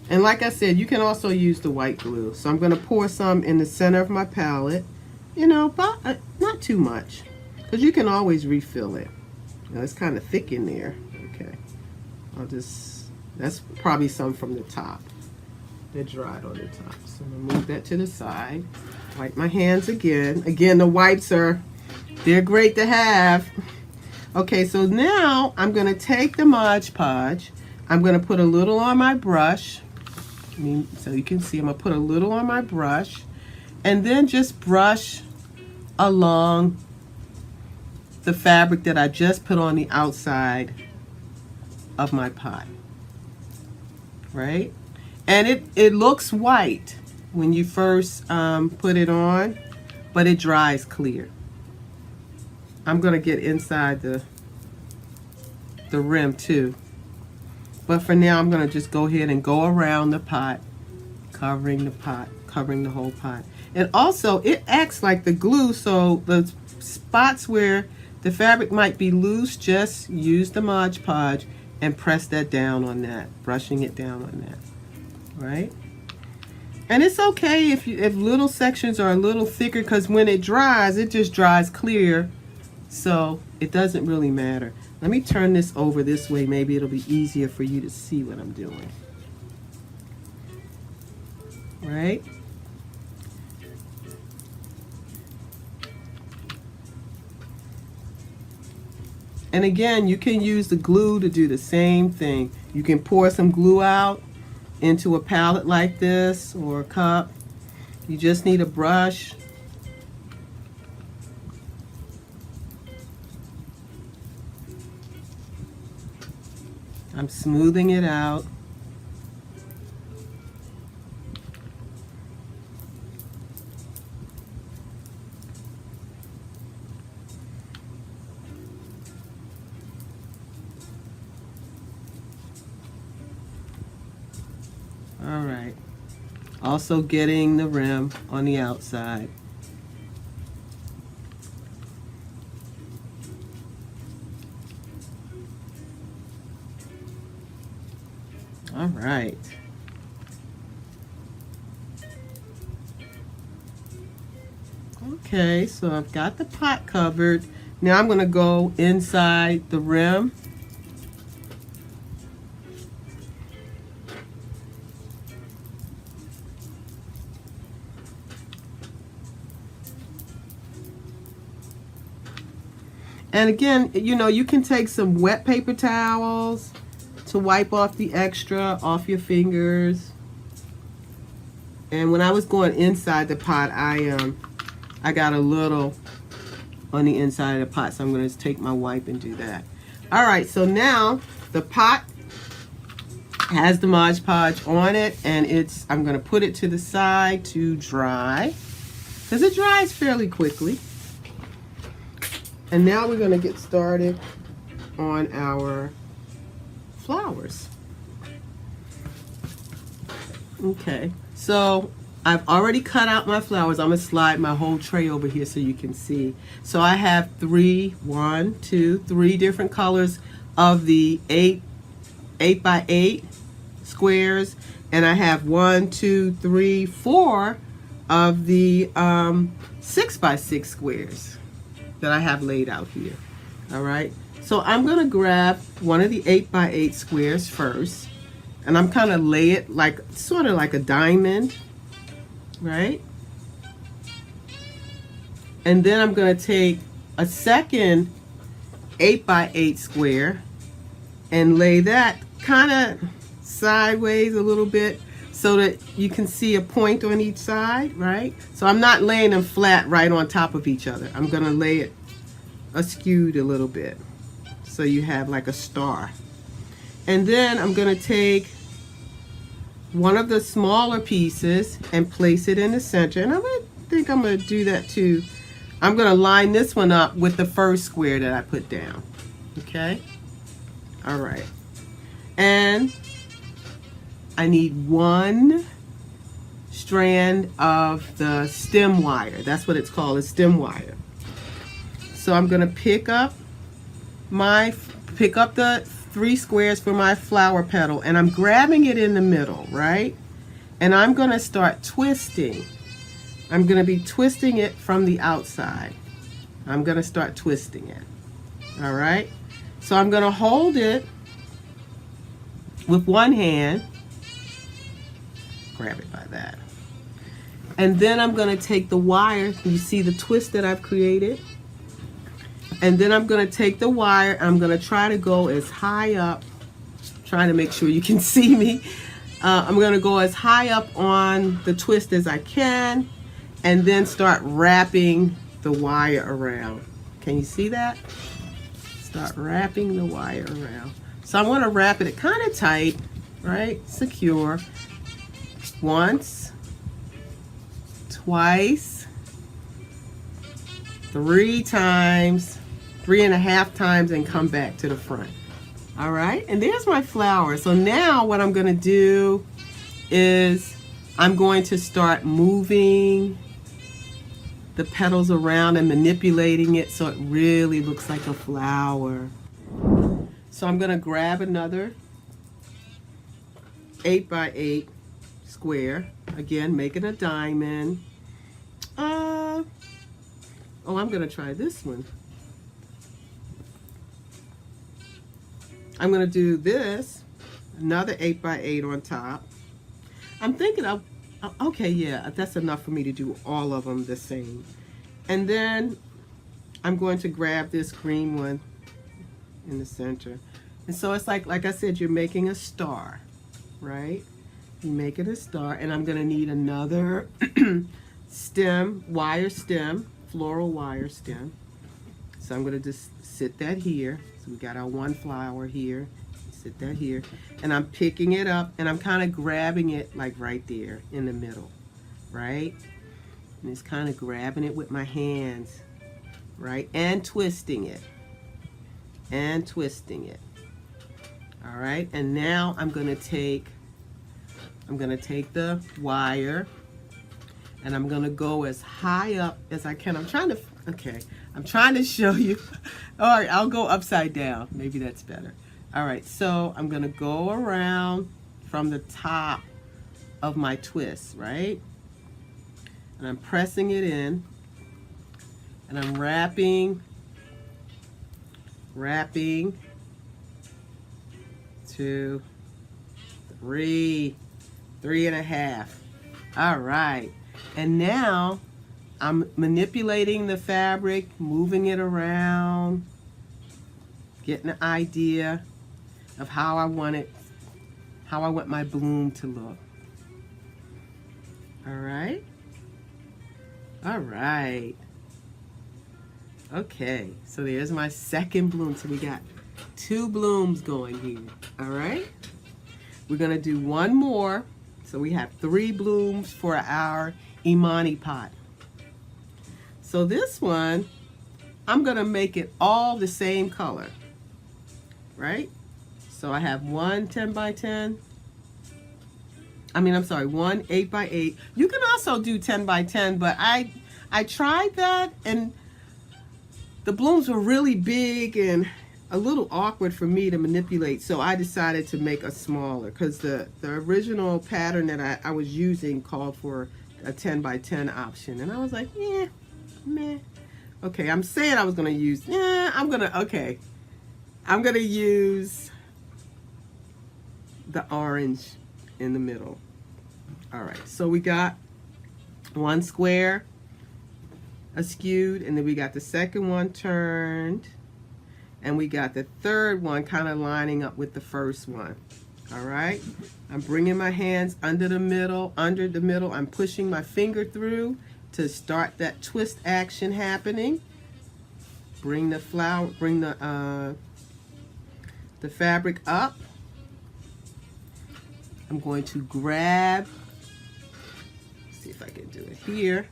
And like I said, you can also use the white glue. So I'm going to pour some in the center of my palette. You know, but not too much, because you can always refill it. You know, it's kind of thick in there. Okay. That's probably some from the top. They dried on the top. So I'm going to move that to the side. Wipe my hands again. Again, the wipes they're great to have. Okay, so now I'm going to take the Mod Podge. I'm going to put a little on my brush. So you can see I'm going to put a little on my brush. And then just brush along the fabric that I just put on the outside of my pot. Right? And it looks white when you first put it on, but it dries clear. I'm going to get inside the rim too. But for now, I'm going to just go ahead and go around the pot, covering the whole pot. And also, it acts like the glue, so the spots where the fabric might be loose, just use the Mod Podge and press that down on that, brushing it down on that, right? And it's okay if little sections are a little thicker, because when it dries, it just dries clear, so it doesn't really matter. Let me turn this over this way, maybe it'll be easier for you to see what I'm doing. Right? And again, you can use the glue to do the same thing. You can pour some glue out into a palette like this or a cup. You just need a brush. I'm smoothing it out. All right. Also getting the rim on the outside. All right. Okay, so I've got the pot covered. Now I'm going to go inside the rim. And again, you know, you can take some wet paper towels to wipe off the extra off your fingers. And when I was going inside the pot, I got a little on the inside of the pot, so I'm going to take my wipe and do that. All right, so now the pot has the Mod Podge on it, and I'm going to put it to the side to dry, because it dries fairly quickly. And now we're going to get started on our flowers. Okay, so I've already cut out my flowers. I'm going to slide my whole tray over here so you can see. So I have three different colors of the 8 by 8 squares, and I have 4 of the 6 by 6 squares that I have laid out here. All right, so I'm gonna grab one of the 8 by 8 squares first, and I'm kind of lay it like sort of like a diamond, right? And then I'm gonna take a second 8 by 8 square and lay that kind of sideways a little bit so that you can see a point on each side, right? So I'm not laying them flat right on top of each other. I'm gonna lay it askewed a little bit so you have like a star. And then I'm gonna take one of the smaller pieces and place it in the center. And I think I'm gonna do that too. I'm gonna line this one up with the first square that I put down, okay? All right, and I need one strand of the stem wire. That's what it's called, a stem wire. So I'm gonna pick up the 3 squares for my flower petal, and I'm grabbing it in the middle, right? And I'm gonna start twisting. I'm gonna be twisting it from the outside. I'm gonna start twisting it, all right? So I'm gonna hold it with one hand, grab it by that. And then I'm gonna take the wire, you see the twist that I've created? And then I'm gonna take the wire, I'm gonna try to go as high up, trying to make sure you can see me. I'm gonna go as high up on the twist as I can, and then start wrapping the wire around. Can you see that? Start wrapping the wire around. So I'm gonna wrap it kind of tight, right? Secure. Once, twice, 3 times, 3.5 times, and come back to the front. All right, and there's my flower. So now what I'm gonna do is I'm going to start moving the petals around and manipulating it so it really looks like a flower. So I'm gonna grab another 8x8 square, again making a diamond. Oh, I'm gonna try this one. I'm gonna do this, another 8x8 on top. I'm thinking of, okay, yeah, that's enough for me to do all of them the same. And then I'm going to grab this green one in the center. And so it's like I said, you're making a star, right? You make it a star, and I'm gonna need another stem, wire stem, floral wire stem. So I'm gonna just sit that here. So we got our one flower here, sit that here. And I'm picking it up and I'm kind of grabbing it like right there in the middle, right? And it's kind of grabbing it with my hands, right? And twisting it, and twisting it. All right, and now I'm gonna take the wire and I'm gonna go as high up as I can. I'm trying to show you. All right, I'll go upside down. Maybe that's better. All right, so I'm gonna go around from the top of my twist, right? And I'm pressing it in and I'm wrapping, 2, 3, 3.5. All right, and now I'm manipulating the fabric, moving it around, getting an idea of how I want my bloom to look. All right. All right. Okay, so there's my second bloom. So we got 2 blooms going here. All right. We're gonna do one more. So we have 3 blooms for our Imani pot. So this one, I'm gonna make it all the same color, right? So I have one 10x10. One 8x8. You can also do 10x10, but I tried that and the blooms were really big and a little awkward for me to manipulate, so I decided to make a smaller because the original pattern that I was using called for a 10x10 option, and I was like, yeah, meh. Okay, I'm saying I was gonna use, I'm gonna use the orange in the middle. All right, so we got one square askewed, and then we got the second one turned, and we got the third one kind of lining up with the first one. All right, I'm bringing my hands under the middle. I'm pushing my finger through to start that twist action happening. Bring the fabric up. I'm going to grab, see if I can do it here,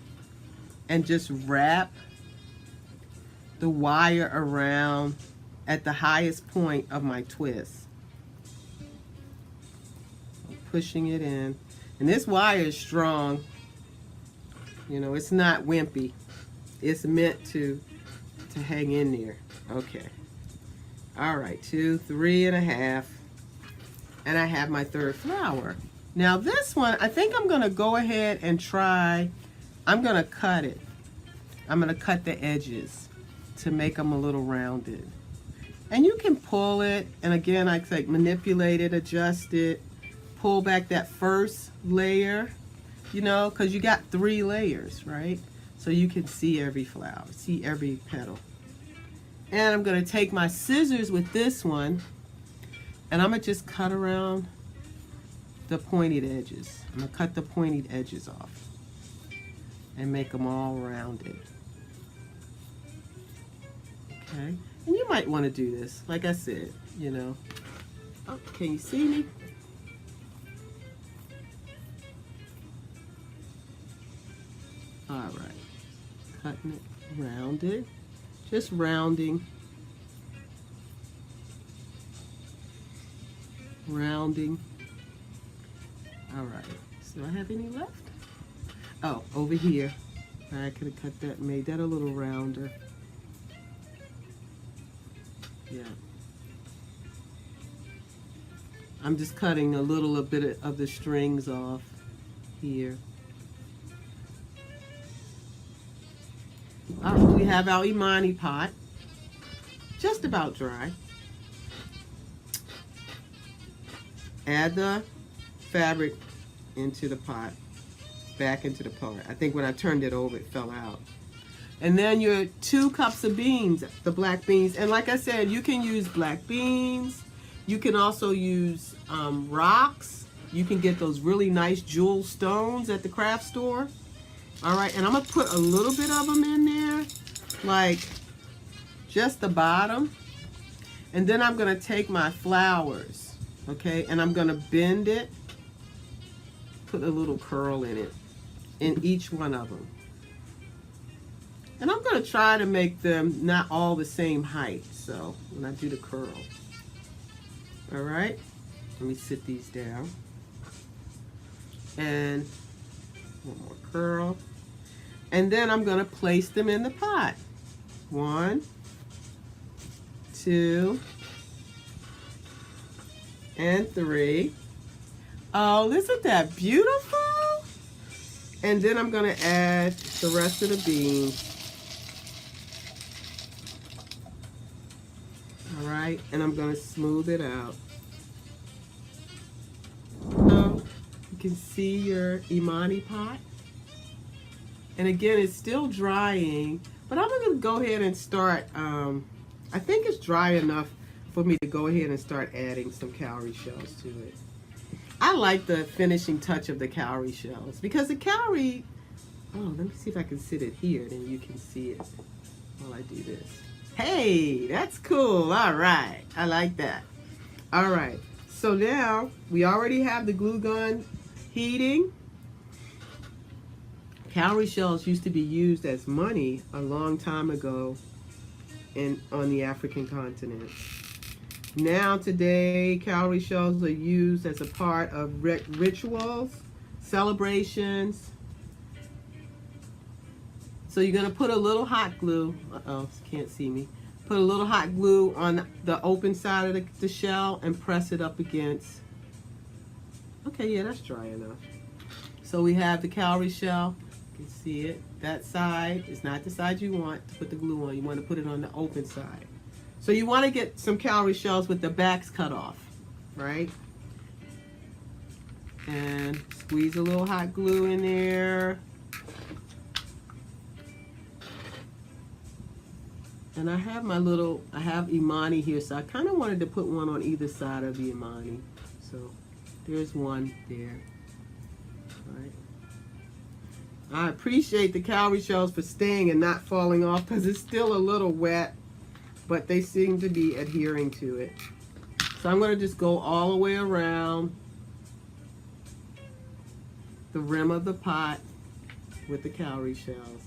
and just wrap the wire around at the highest point of my twist. I'm pushing it in. And this wire is strong. You know, it's not wimpy. It's meant to hang in there. Okay. All right, 2, 3.5. And I have my third flower. Now this one, I think I'm gonna go ahead and try, I'm gonna cut it. I'm gonna cut the edges to make them a little rounded. And you can pull it, and again, I like manipulate it, adjust it, pull back that first layer, you know, because you got 3 layers, right? So you can see every flower, see every petal. And I'm gonna take my scissors with this one, and I'm gonna just cut around the pointed edges. I'm gonna cut the pointed edges off and make them all rounded. Okay, and you might want to do this, like I said, you know. Oh, can you see me? All right, cutting it rounded, just rounding. Rounding. All right, so do I have any left? Oh, over here. I could have cut that, made that a little rounder. Yeah. I'm just cutting a little bit of the strings off here. All right, we have our Imani pot, just about dry. Add the fabric into the pot, back into the pot. I think when I turned it over, it fell out. And then your 2 cups of beans, the black beans. And like I said, you can use black beans. You can also use rocks. You can get those really nice jewel stones at the craft store. All right, and I'm gonna put a little bit of them in there, like just the bottom. And then I'm gonna take my flowers, okay, and I'm gonna bend it, put a little curl in it, in each one of them. And I'm gonna try to make them not all the same height, so when I do the curl. All right, let me sit these down. And one more curl. And then I'm gonna place them in the pot. 1, 2, and 3. Oh, isn't that beautiful? And then I'm gonna add the rest of the beans. All right, and I'm gonna smooth it out. So you can see your Imani pot. And again, it's still drying, but I'm gonna go ahead and start, I think it's dry enough for me to go ahead and start adding some cowrie shells to it. I like the finishing touch of the cowrie shells because the cowrie, oh, let me see if I can sit it here, then you can see it while I do this. Hey, that's cool. All right, I like that. All right, so now we already have the glue gun heating. Cowrie shells used to be used as money a long time ago on the African continent. Now today, cowrie shells are used as a part of rituals, celebrations. So you're gonna put a little hot glue, uh-oh, can't see me. Put a little hot glue on the open side of the shell and press it up against. Okay, yeah, that's dry enough. So we have the cowrie shell. You can see it. That side is not the side you want to put the glue on. You want to put it on the open side. So you want to get some cowrie shells with the backs cut off, right? And squeeze a little hot glue in there. And I have I have Imani here, so I kind of wanted to put one on either side of the Imani. So there's one there. All right. I appreciate the cowrie shells for staying and not falling off because it's still a little wet, but they seem to be adhering to it. So I'm going to just go all the way around the rim of the pot with the cowrie shells.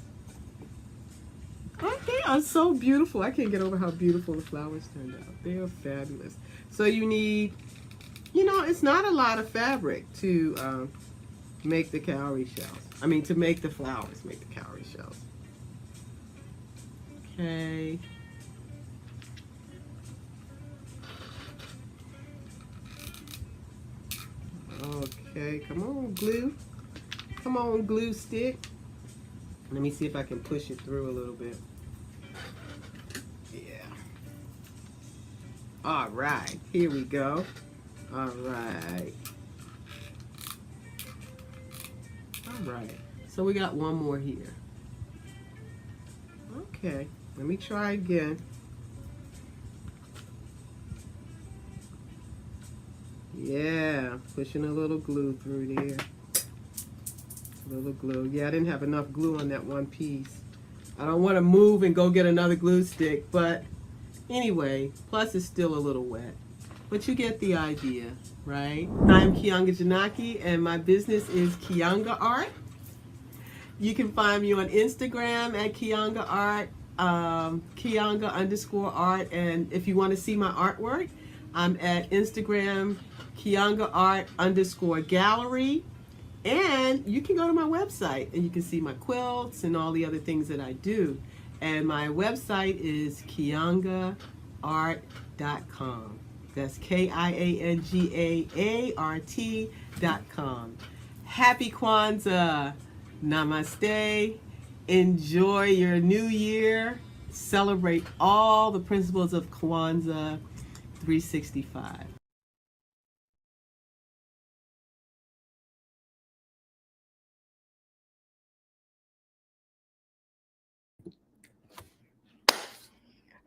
They are so beautiful. I can't get over how beautiful the flowers turned out. They are fabulous. So you need, you know, it's not a lot of fabric to make the cowrie shells. I mean, to make the flowers, make the cowrie shells. Okay. Okay, come on, glue. Come on, glue stick. Let me see if I can push it through a little bit. Yeah. All right, here we go. All right. All right, so we got one more here. Okay, let me try again. Yeah, pushing a little glue through there. A little glue. Yeah, I didn't have enough glue on that one piece. I don't want to move and go get another glue stick, but anyway, plus it's still a little wet. But you get the idea, right? I'm Kianga Janaki, and my business is Kianga Art. You can find me on Instagram at Kianga Art, Kianga_art, and if you want to see my artwork, I'm at Instagram Kianga Art _gallery, And you can go to my website and you can see my quilts and all the other things that I do. And my website is kiangaart.com. That's KIANGAART.com. Happy Kwanzaa. Namaste. Enjoy your new year. Celebrate all the principles of Kwanzaa 365.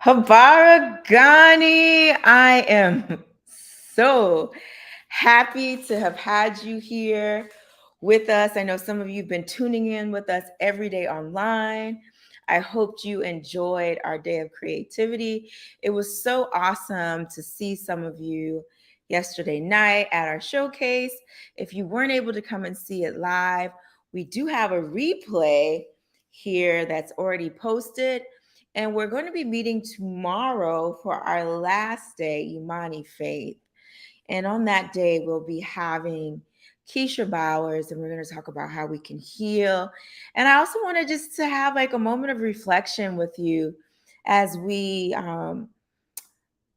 Habari Gani, I am so happy to have had you here with us. I know some of you have been tuning in with us every day online. I hoped you enjoyed our day of creativity. It was so awesome to see some of you yesterday night at our showcase. If you weren't able to come and see it live, we do have a replay here that's already posted. And we're going to be meeting tomorrow for our last day, Imani Faith. And on that day, we'll be having Keisha Bowers, and we're going to talk about how we can heal. And I also wanted just to have like a moment of reflection with you as we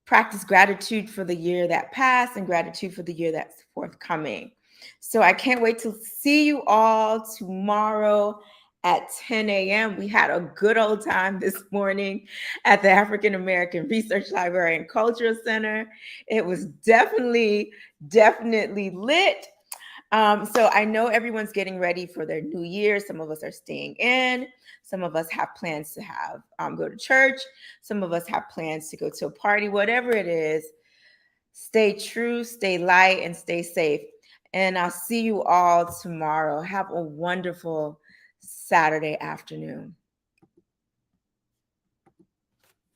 practice gratitude for the year that passed and gratitude for the year that's forthcoming. So I can't wait to see you all tomorrow at 10 a.m. We had a good old time this morning at the African American Research Library and Cultural Center. It was definitely lit. So I know everyone's getting ready for their new year. Some of us are staying in. Some of us have plans to have go to church. Some of us have plans to go to a party. Whatever it is, stay true, stay light, and stay safe. And I'll see you all tomorrow. Have a wonderful Saturday afternoon.